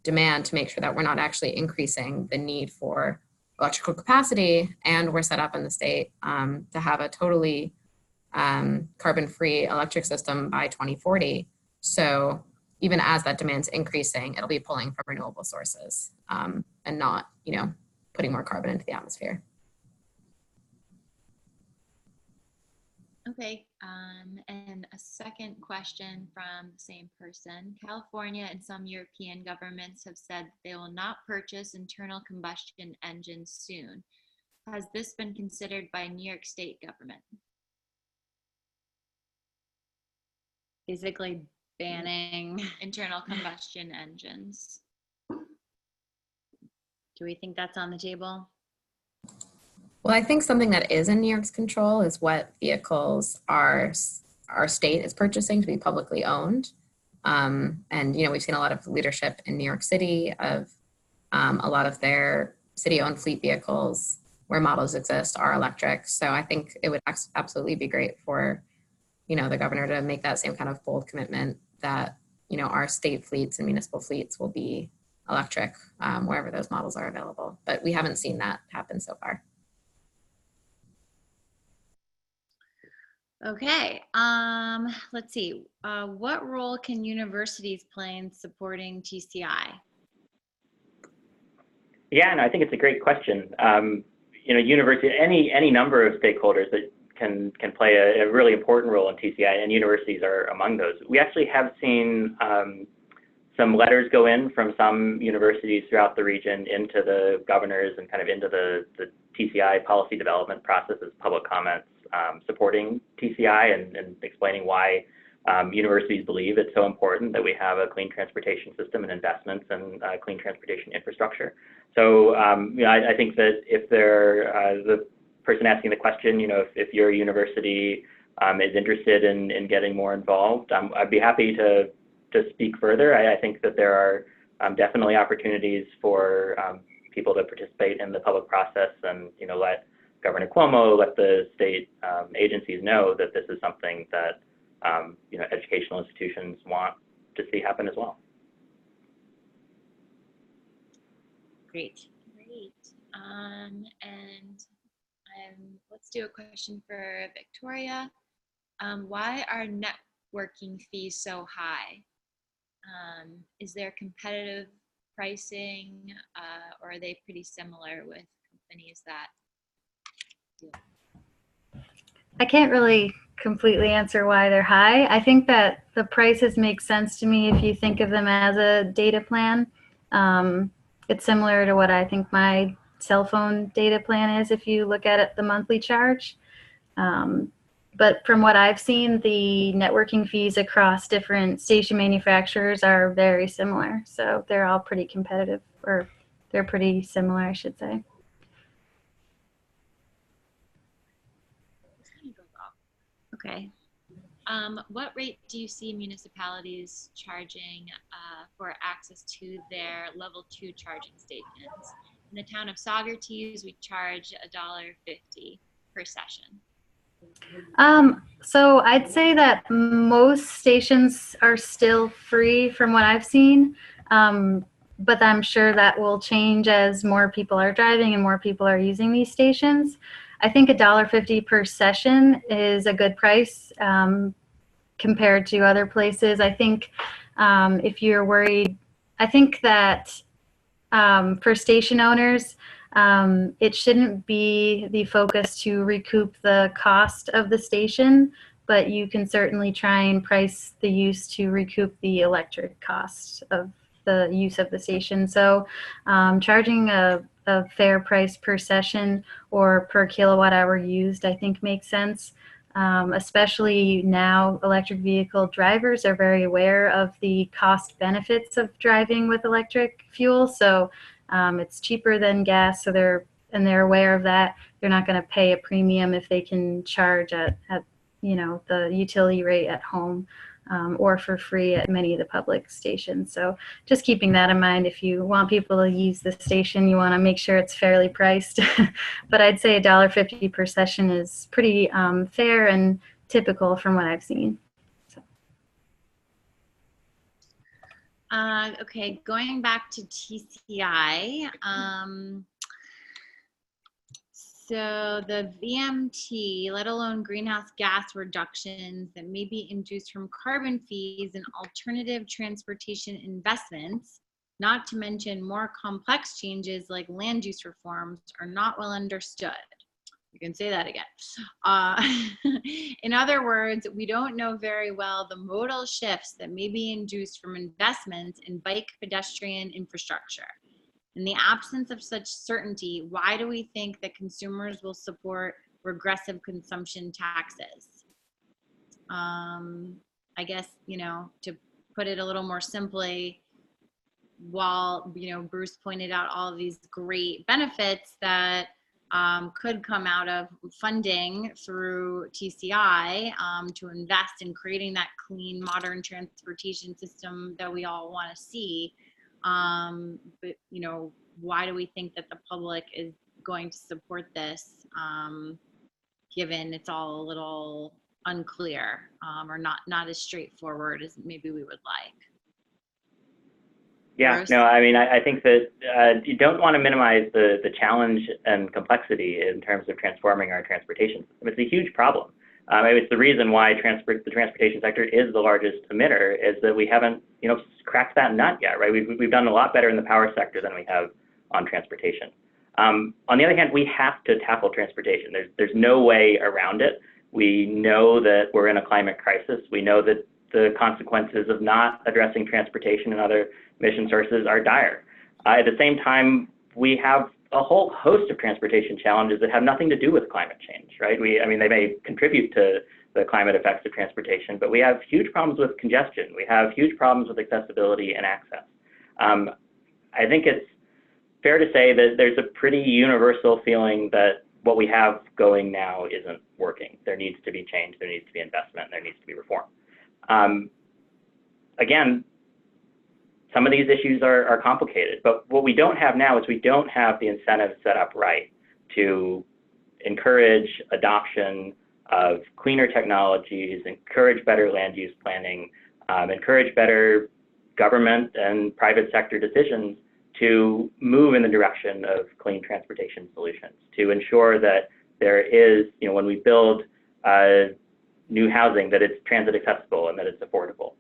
demand to make sure that we're not actually increasing the need for electrical capacity. And we're set up in the state to have a totally carbon-free electric system by 2040. So even as that demand's increasing, it'll be pulling from renewable sources and not, you know, putting more carbon into the atmosphere. Okay, and a second question from the same person. California and some European governments have said they will not purchase internal combustion engines soon. Has this been considered by New York State government? Basically banning. Internal combustion engines. Do we think that's on the table? Well, I think something that is in New York's control is what vehicles our state is purchasing to be publicly owned. And, you know, we've seen a lot of leadership in New York City of a lot of their city-owned fleet vehicles where models exist are electric. So I think it would absolutely be great for, you know, the governor to make that same kind of bold commitment that, you know, our state fleets and municipal fleets will be electric wherever those models are available. But we haven't seen that happen so far. Okay, let's see. What role can universities play in supporting TCI? Yeah, no, I think it's a great question. You know, university, any number of stakeholders that can play a really important role in TCI, and universities are among those. We actually have seen some letters go in from some universities throughout the region into the governors and kind of into the TCI policy development process as public comments supporting TCI and explaining why universities believe it's so important that we have a clean transportation system and investments in clean transportation infrastructure. So you know, I think that if the person asking the question, you know, if your university is interested in getting more involved, I'd be happy to speak further. I think that there are definitely opportunities for people to participate in the public process and, you know, let Governor Cuomo, let the state agencies know that this is something that, you know, educational institutions want to see happen as well. Great. And let's do a question for Victoria. Why are networking fees so high? Is there competitive pricing or are they pretty similar with companies that do? I can't really completely answer why they're high. I think that the prices make sense to me if you think of them as a data plan. It's similar to what I think my cell phone data plan is if you look at it, the monthly charge. But from what I've seen, the networking fees across different station manufacturers are very similar. So they're all pretty competitive, or they're pretty similar, I should say. Okay. What rate do you see municipalities charging for access to their level 2 charging stations? In the town of Saugerties, we charge $1.50 per session. So I'd say that most stations are still free from what I've seen, but I'm sure that will change as more people are driving and more people are using these stations. I think $1.50 per session is a good price compared to other places. I think if you're worried, I think that For station owners, it shouldn't be the focus to recoup the cost of the station, but you can certainly try and price the use to recoup the electric cost of the use of the station. So charging a fair price per session or per kilowatt hour used, I think makes sense. Especially now, electric vehicle drivers are very aware of the cost benefits of driving with electric fuel. So it's cheaper than gas, so they're aware of that. They're not going to pay a premium if they can charge at the utility rate at home, or for free at many of the public stations. So just keeping that in mind. If you want people to use the station, you want to make sure it's fairly priced. But I'd say $1.50 per session is pretty fair and typical from what I've seen. So. Okay, going back to TCI. So the VMT, let alone greenhouse gas reductions that may be induced from carbon fees and alternative transportation investments, not to mention more complex changes like land use reforms, are not well understood. You can say that again. In other words, we don't know very well the modal shifts that may be induced from investments in bike pedestrian infrastructure. In the absence of such certainty, why do we think that consumers will support regressive consumption taxes? I guess, to put it a little more simply, while, Bruce pointed out all of these great benefits that could come out of funding through TCI to invest in creating that clean, modern transportation system that we all want to see. But, why do we think that the public is going to support this, given it's all a little unclear, or not as straightforward as maybe we would like? Yeah, Bruce? no, I mean, I think that you don't want to minimize the challenge and complexity in terms of transforming our transportation system. It's a huge problem. It's the reason why the transportation sector is the largest emitter, is that we haven't, cracked that nut yet, right? We've done a lot better in the power sector than we have on transportation. On the other hand, we have to tackle transportation. There's no way around it. We know that we're in a climate crisis. We know that the consequences of not addressing transportation and other emission sources are dire. At the same time, we have a whole host of transportation challenges that have nothing to do with climate change, right? They may contribute to the climate effects of transportation, but we have huge problems with congestion. We have huge problems with accessibility and access. I think it's fair to say that there's a pretty universal feeling that what we have going now isn't working. There needs to be change, there needs to be investment, there needs to be reform. Again, some of these issues are complicated, but what we don't have now is we don't have the incentives set up right to encourage adoption of cleaner technologies, encourage better land use planning, encourage better government and private sector decisions to move in the direction of clean transportation solutions, to ensure that there is, when we build new housing, that it's transit accessible and that it's affordable.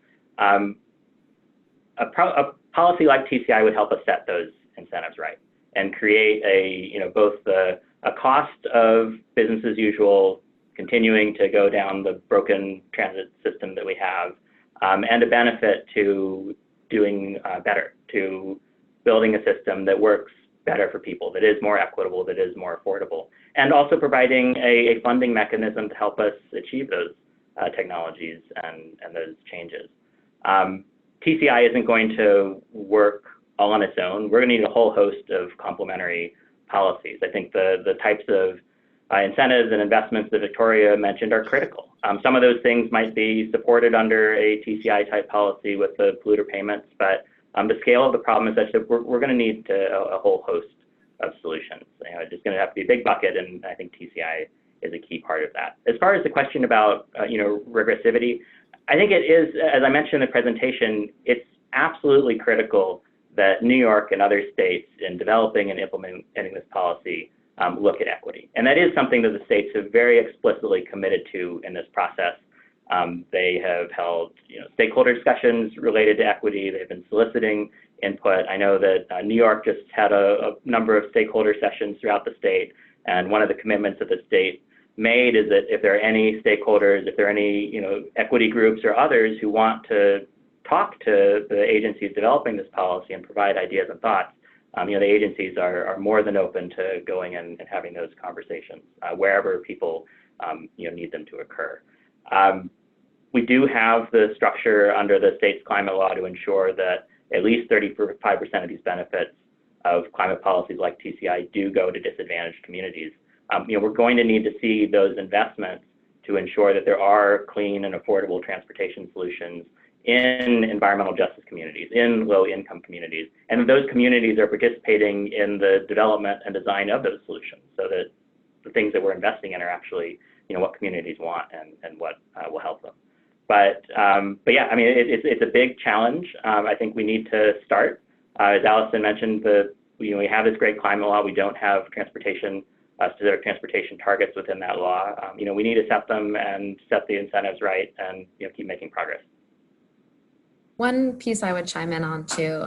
A policy like TCI would help us set those incentives right and create both a cost of business as usual, continuing to go down the broken transit system that we have, and a benefit to doing better, to building a system that works better for people, that is more equitable, that is more affordable, and also providing a funding mechanism to help us achieve those technologies and those changes. TCI isn't going to work all on its own. We're going to need a whole host of complementary policies. I think the types of incentives and investments that Victoria mentioned are critical. Some of those things might be supported under a TCI type policy with the polluter payments, but the scale of the problem is such that we're going to need a whole host of solutions. It's just going to have to be a big bucket, and I think TCI is a key part of that. As far as the question about regressivity, I think it is, as I mentioned in the presentation, it's absolutely critical that New York and other states in developing and implementing this policy look at equity. And that is something that the states have very explicitly committed to in this process. They have held stakeholder discussions related to equity. They've been soliciting input. I know that New York just had a number of stakeholder sessions throughout the state, and one of the commitments that the state made is that if there are any stakeholders, if there are any equity groups or others who want to talk to the agencies developing this policy and provide ideas and thoughts, the agencies are more than open to going and having those conversations wherever people need them to occur. We do have the structure under the state's climate law to ensure that at least 35% of these benefits of climate policies like TCI do go to disadvantaged communities. We're going to need to see those investments to ensure that there are clean and affordable transportation solutions in environmental justice communities, in low-income communities, and those communities are participating in the development and design of those solutions, so that the things that we're investing in are actually, what communities want and what will help them. But yeah, it's a big challenge. I think we need to start. As Allison mentioned, we have this great climate law. We don't have specific transportation targets within that law. We need to set them and set the incentives right, and keep making progress. One piece I would chime in on too,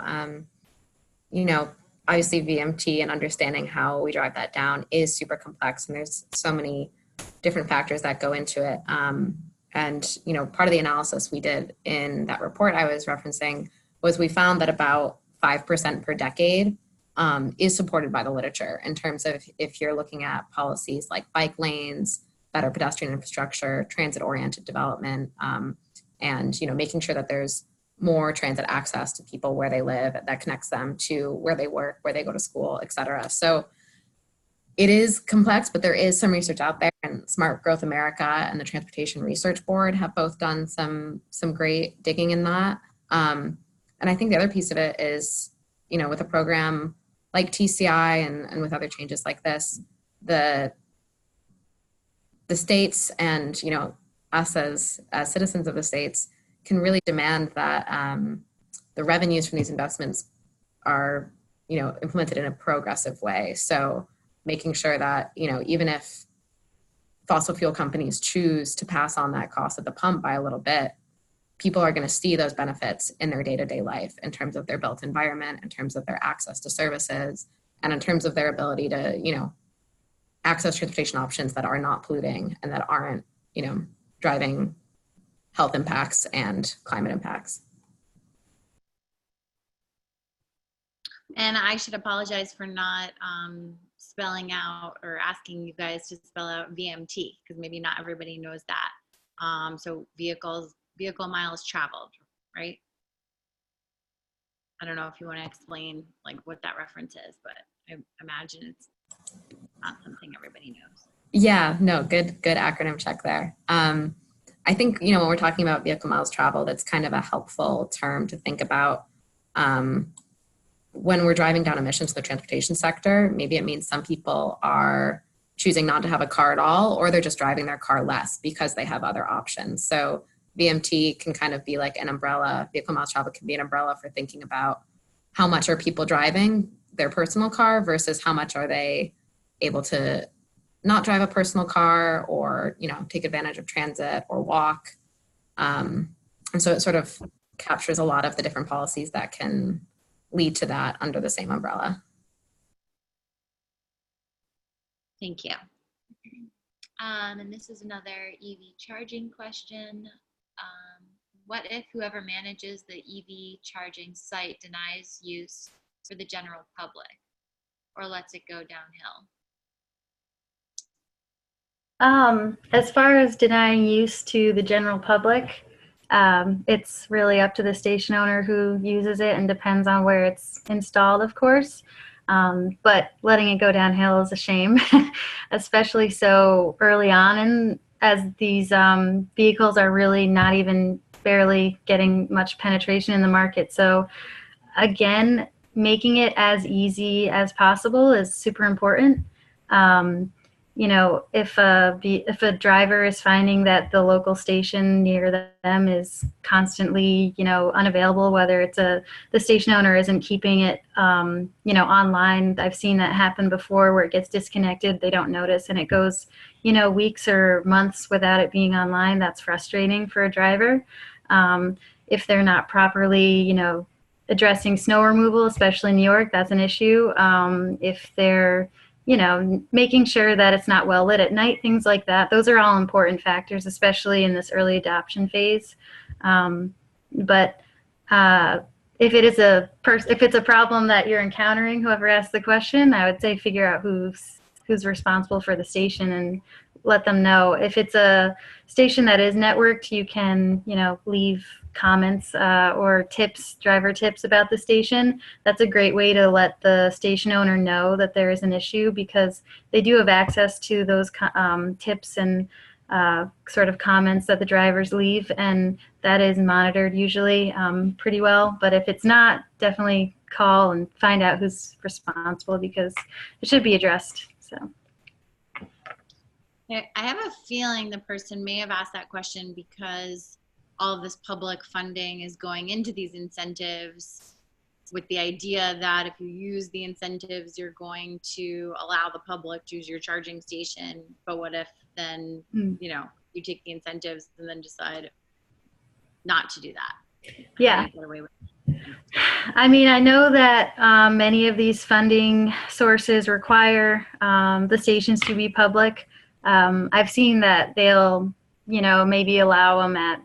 obviously VMT and understanding how we drive that down is super complex, and there's so many different factors that go into it. And part of the analysis we did in that report I was referencing was we found that about 5% per decade is supported by the literature in terms of if you're looking at policies like bike lanes, better pedestrian infrastructure, transit-oriented development, and making sure that there's more transit access to people where they live that connects them to where they work, where they go to school, et cetera. So it is complex, but there is some research out there, and Smart Growth America and the Transportation Research Board have both done some great digging in that. And I think the other piece of it is, with a program like TCI and with other changes like this, the states and, us as citizens of the states can really demand that the revenues from these investments are, implemented in a progressive way. So making sure that, even if fossil fuel companies choose to pass on that cost at the pump by a little bit, people are going to see those benefits in their day-to-day life in terms of their built environment, in terms of their access to services, and in terms of their ability to, access transportation options that are not polluting and that aren't, driving health impacts and climate impacts. And I should apologize for not spelling out or asking you guys to spell out VMT, because maybe not everybody knows that. So vehicle miles traveled, right? I don't know if you want to explain what that reference is, but I imagine it's not something everybody knows. Yeah, no, good acronym check there. I think, when we're talking about vehicle miles traveled, it's kind of a helpful term to think about when we're driving down emissions to the transportation sector. Maybe it means some people are choosing not to have a car at all, or they're just driving their car less because they have other options. So VMT can kind of be like an umbrella. Vehicle miles traveled can be an umbrella for thinking about how much are people driving their personal car versus how much are they able to not drive a personal car or, take advantage of transit or walk. And so it sort of captures a lot of the different policies that can lead to that under the same umbrella. Thank you. And this is another EV charging question. What if whoever manages the EV charging site denies use for the general public or lets it go downhill? As far as denying use to the general public, it's really up to the station owner who uses it and depends on where it's installed, of course. But letting it go downhill is a shame, especially so early on, and as these vehicles are really not even barely getting much penetration in the market. So again, making it as easy as possible is super important. If a driver is finding that the local station near them is constantly, unavailable, whether it's the station owner isn't keeping it, online. I've seen that happen before where it gets disconnected, they don't notice, and it goes weeks or months without it being online, that's frustrating for a driver. If they're not properly, addressing snow removal, especially in New York, that's an issue. If they're, making sure that it's not well lit at night, things like that. Those are all important factors, especially in this early adoption phase. But if it's a problem that you're encountering, whoever asked the question, I would say figure out who's responsible for the station and let them know. If it's a station that is networked, you can, leave comments or driver tips about the station. That's a great way to let the station owner know that there is an issue, because they do have access to those tips and sort of comments that the drivers leave, and that is monitored usually pretty well. But if it's not, definitely call and find out who's responsible, because it should be addressed. So I have a feeling the person may have asked that question because all of this public funding is going into these incentives with the idea that if you use the incentives, you're going to allow the public to use your charging station. But what if then, you take the incentives and then decide not to do that? Yeah. How do you get away with it? I mean, I know that many of these funding sources require the stations to be public. I've seen that they'll, maybe allow them at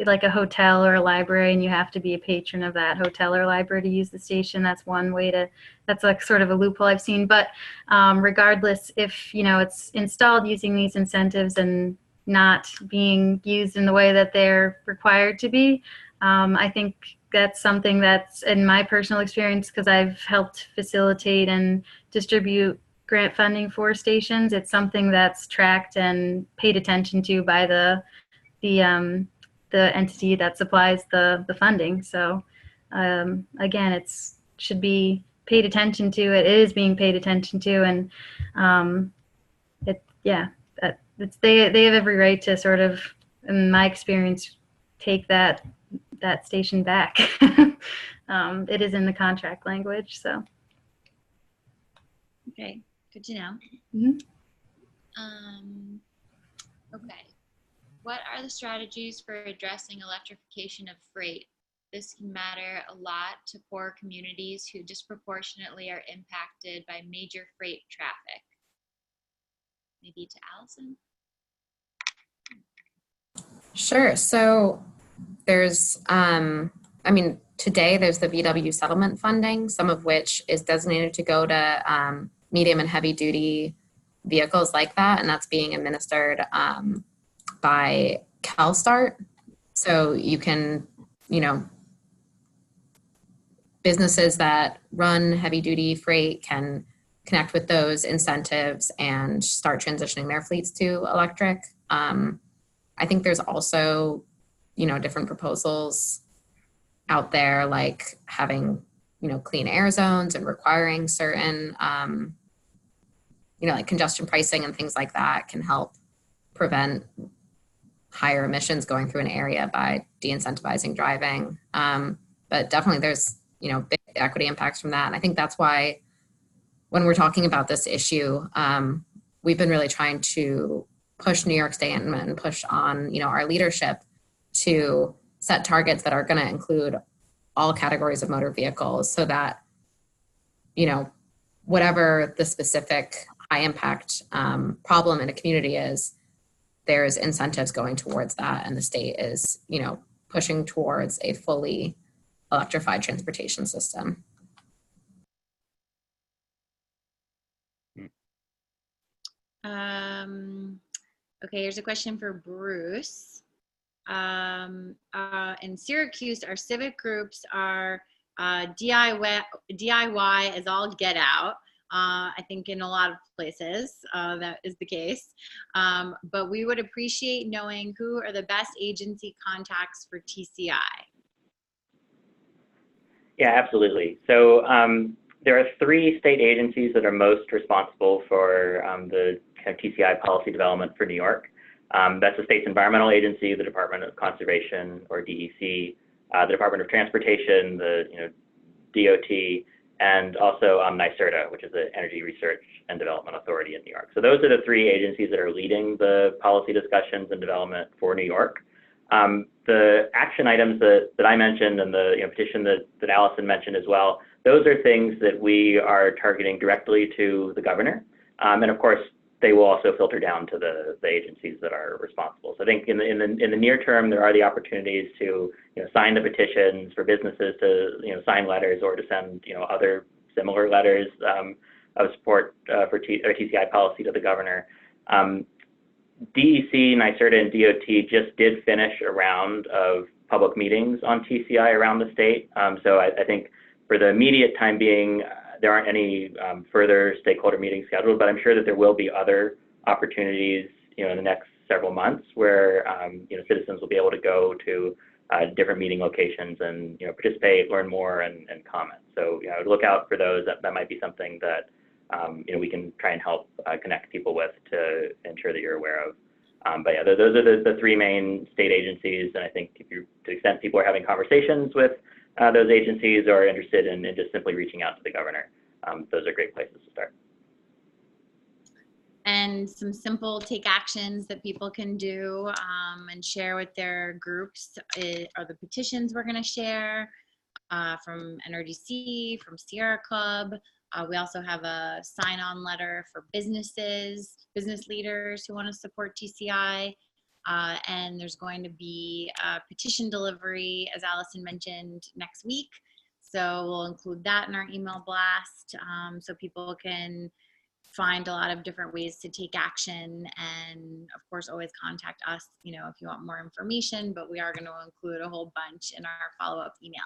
like a hotel or a library, and you have to be a patron of that hotel or library to use the station. That's one way that's like sort of a loophole I've seen. But regardless, if, it's installed using these incentives and not being used in the way that they're required to be, I think that's something that's, in my personal experience, because I've helped facilitate and distribute grant funding for stations, it's something that's tracked and paid attention to by the entity that supplies the funding. So again, it's should be paid attention to. It is being paid attention to, and they have every right to sort of, in my experience, take that station back. It is in the contract language, so. Okay, good to know. Mhm. Okay. What are the strategies for addressing electrification of freight? This can matter a lot to poor communities who disproportionately are impacted by major freight traffic. Maybe to Allison? Sure. So there's, today there's the VW settlement funding, some of which is designated to go to medium and heavy duty vehicles like that. And that's being administered by CalStart. So you can, businesses that run heavy duty freight can connect with those incentives and start transitioning their fleets to electric. I think there's also, different proposals out there, like having, clean air zones and requiring certain, like congestion pricing and things like that can help prevent higher emissions going through an area by de-incentivizing driving. But definitely there's, big equity impacts from that. And I think that's why when we're talking about this issue, we've been really trying to push New York State and push on, our leadership to set targets that are going to include all categories of motor vehicles, so that, whatever the specific high impact problem in a community is, there's incentives going towards that, and the state is, pushing towards a fully electrified transportation system. Okay, here's a question for Bruce. In Syracuse, our civic groups are DIY is all get out. I think in a lot of places that is the case. But we would appreciate knowing who are the best agency contacts for TCI. Yeah, absolutely. So there are 3 state agencies that are most responsible for the kind of TCI policy development for New York. That's the state's environmental agency, the Department of Conservation, or DEC, the Department of Transportation, the DOT, and also NYSERDA, which is the Energy Research and Development Authority in New York. So those are the three agencies that are leading the policy discussions and development for New York. The action items that I mentioned and the petition that Allison mentioned as well, those are things that we are targeting directly to the governor. And of course, they will also filter down to the agencies that are responsible. So I think in the near term, there are the opportunities to sign the petitions for businesses to sign letters or to send other similar letters of support for TCI policy to the governor. DEC, NYSERDA, and DOT just did finish a round of public meetings on TCI around the state. So I think for the immediate time being, there aren't any further stakeholder meetings scheduled, but I'm sure that there will be other opportunities, in the next several months where, citizens will be able to go to different meeting locations and, participate, learn more, and comment. So, look out for those. That might be something that, we can try and help connect people with to ensure that you're aware of. But yeah, those are the three main state agencies. And I think to the extent people are having conversations with those agencies or are interested in just simply reaching out to the governor, those are great places to start. And some simple take actions that people can do and share with their groups are the petitions we're going to share from NRDC, from Sierra Club. We also have a sign-on letter for business leaders who want to support TCI. And there's going to be a petition delivery, as Allison mentioned, next week. So we'll include that in our email blast so people can find a lot of different ways to take action. And of course, always contact us, if you want more information, but we are going to include a whole bunch in our follow-up email.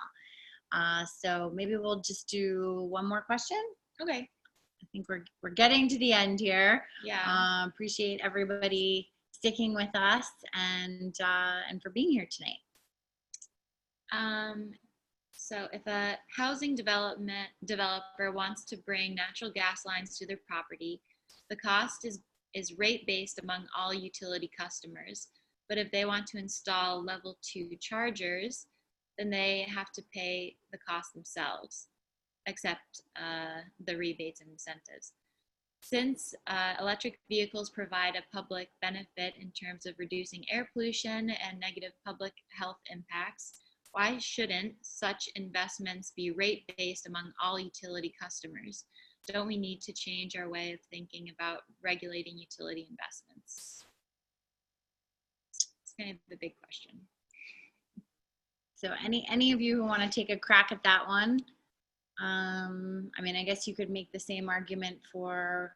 So maybe we'll just do one more question. Okay. I think we're getting to the end here. Yeah. Appreciate everybody sticking with us and for being here tonight. So if a housing developer wants to bring natural gas lines to their property, the cost is rate-based among all utility customers. But if they want to install level 2 chargers, then they have to pay the cost themselves, except the rebates and incentives. Since electric vehicles provide a public benefit in terms of reducing air pollution and negative public health impacts, why shouldn't such investments be rate-based among all utility customers? Don't we need to change our way of thinking about regulating utility investments? It's kind of the big question. So any of you who want to take a crack at that one? I mean, I guess you could make the same argument for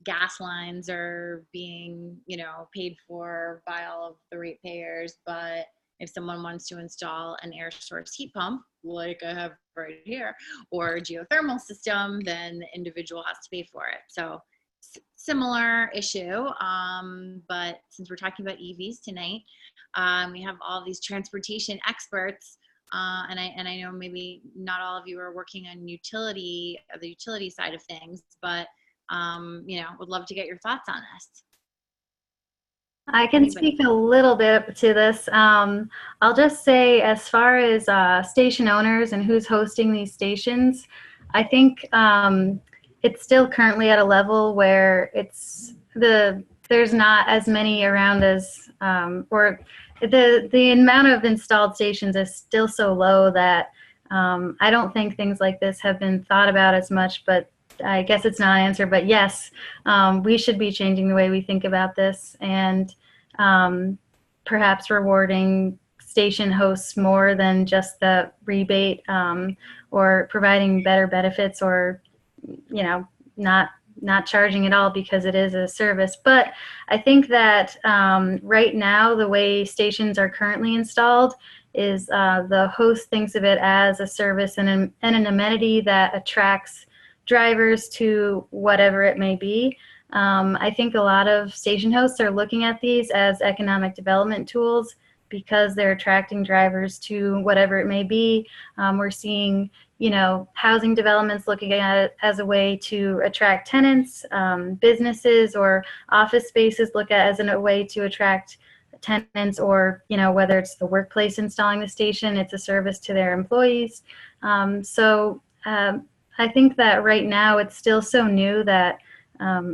gas lines are being, paid for by all of the ratepayers, but if someone wants to install an air source heat pump, like I have right here, or a geothermal system, then the individual has to pay for it. So similar issue, but since we're talking about EVs tonight, we have all these transportation experts, and I know maybe not all of you are working on the utility side of things, but would love to get your thoughts on this. I can speak a little bit to this. I'll just say, as far as station owners and who's hosting these stations, I think it's still currently at a level where there's not as many around as, or the amount of installed stations is still so low that I don't think things like this have been thought about as much, but I guess it's not an answer, but yes, we should be changing the way we think about this and perhaps rewarding station hosts more than just the rebate or providing better benefits or, not charging at all because it is a service. But I think that right now, the way stations are currently installed is the host thinks of it as a service and an amenity that attracts drivers to whatever it may be. I think a lot of station hosts are looking at these as economic development tools because they're attracting drivers to whatever it may be. We're seeing, housing developments looking at it as a way to attract tenants, businesses or office spaces look at it as a way to attract tenants or, whether it's the workplace installing the station, it's a service to their employees. I think that right now it's still so new that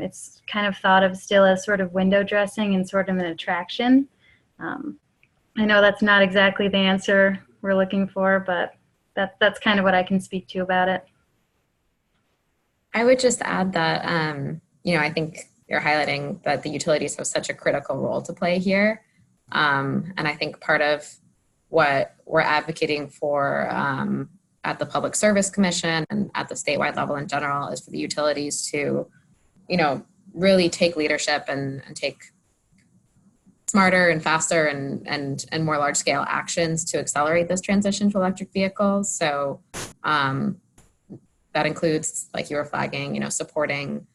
it's kind of thought of still as sort of window dressing and sort of an attraction. I know that's not exactly the answer we're looking for, but that's kind of what I can speak to about it. I would just add that, I think you're highlighting that the utilities have such a critical role to play here. And I think part of what we're advocating for at the Public Service Commission and at the statewide level in general is for the utilities to, really take leadership and take smarter and faster and more large scale actions to accelerate this transition to electric vehicles. So that includes, like you were flagging, supporting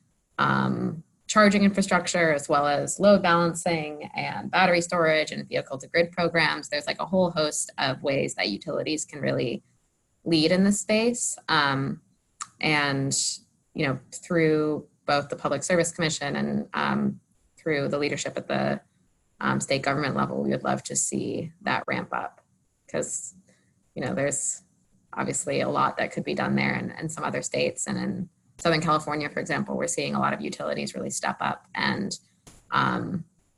charging infrastructure as well as load balancing and battery storage and vehicle to grid programs. There's like a whole host of ways that utilities can really lead in this space. And, through both the Public Service Commission and through the leadership at the state government level, we would love to see that ramp up because, there's obviously a lot that could be done there in some other states. And in Southern California, for example, we're seeing a lot of utilities really step up and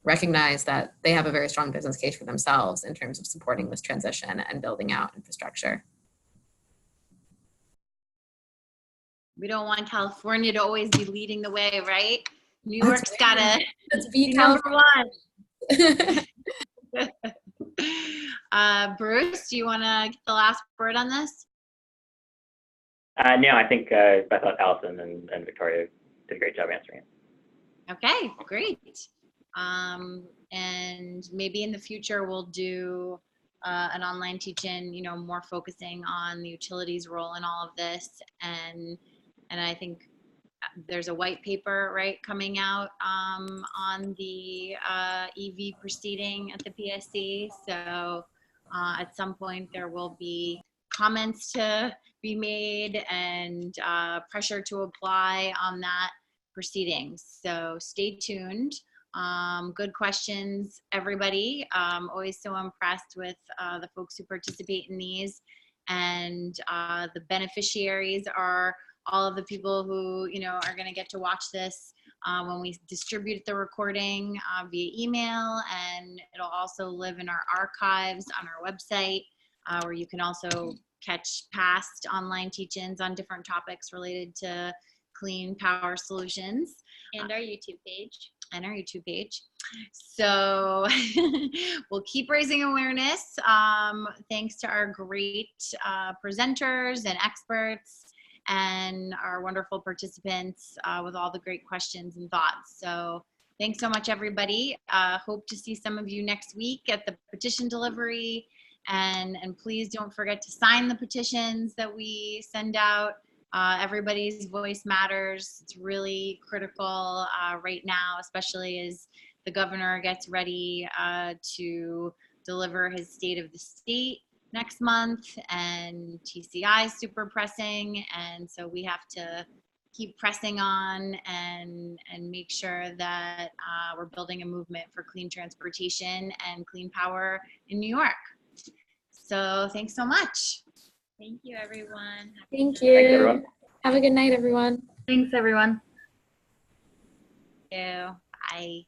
recognize that they have a very strong business case for themselves in terms of supporting this transition and building out infrastructure. We don't want California to always be leading the way, right? New York's got to be number one. Bruce, do you want to get the last word on this? No, I think I thought Allison and Victoria did a great job answering it. Okay, great. And maybe in the future we'll do an online teach-in, more focusing on the utilities role in all of this. And I think there's a white paper, right, coming out on the EV proceeding at the PSC. So at some point there will be comments to be made and pressure to apply on that proceedings. So stay tuned. Good questions, everybody. Always so impressed with the folks who participate in these. And the beneficiaries are all of the people who, are going to get to watch this when we distribute the recording via email, and it'll also live in our archives on our website, where you can also catch past online teach-ins on different topics related to clean power solutions. And our YouTube page. And our YouTube page. So we'll keep raising awareness. Thanks to our great presenters and experts and our wonderful participants with all the great questions and thoughts. So thanks so much, everybody. Hope to see some of you next week at the petition delivery. And please don't forget to sign the petitions that we send out. Everybody's voice matters. It's really critical right now, especially as the governor gets ready to deliver his state of the state next month, and TCI is super pressing, and so we have to keep pressing on and make sure that we're building a movement for clean transportation and clean power in New York. So thanks so much. Thank you, everyone. Thank you. Thanks, everyone. Have a good night, everyone. Thanks, everyone. Thank you. Bye.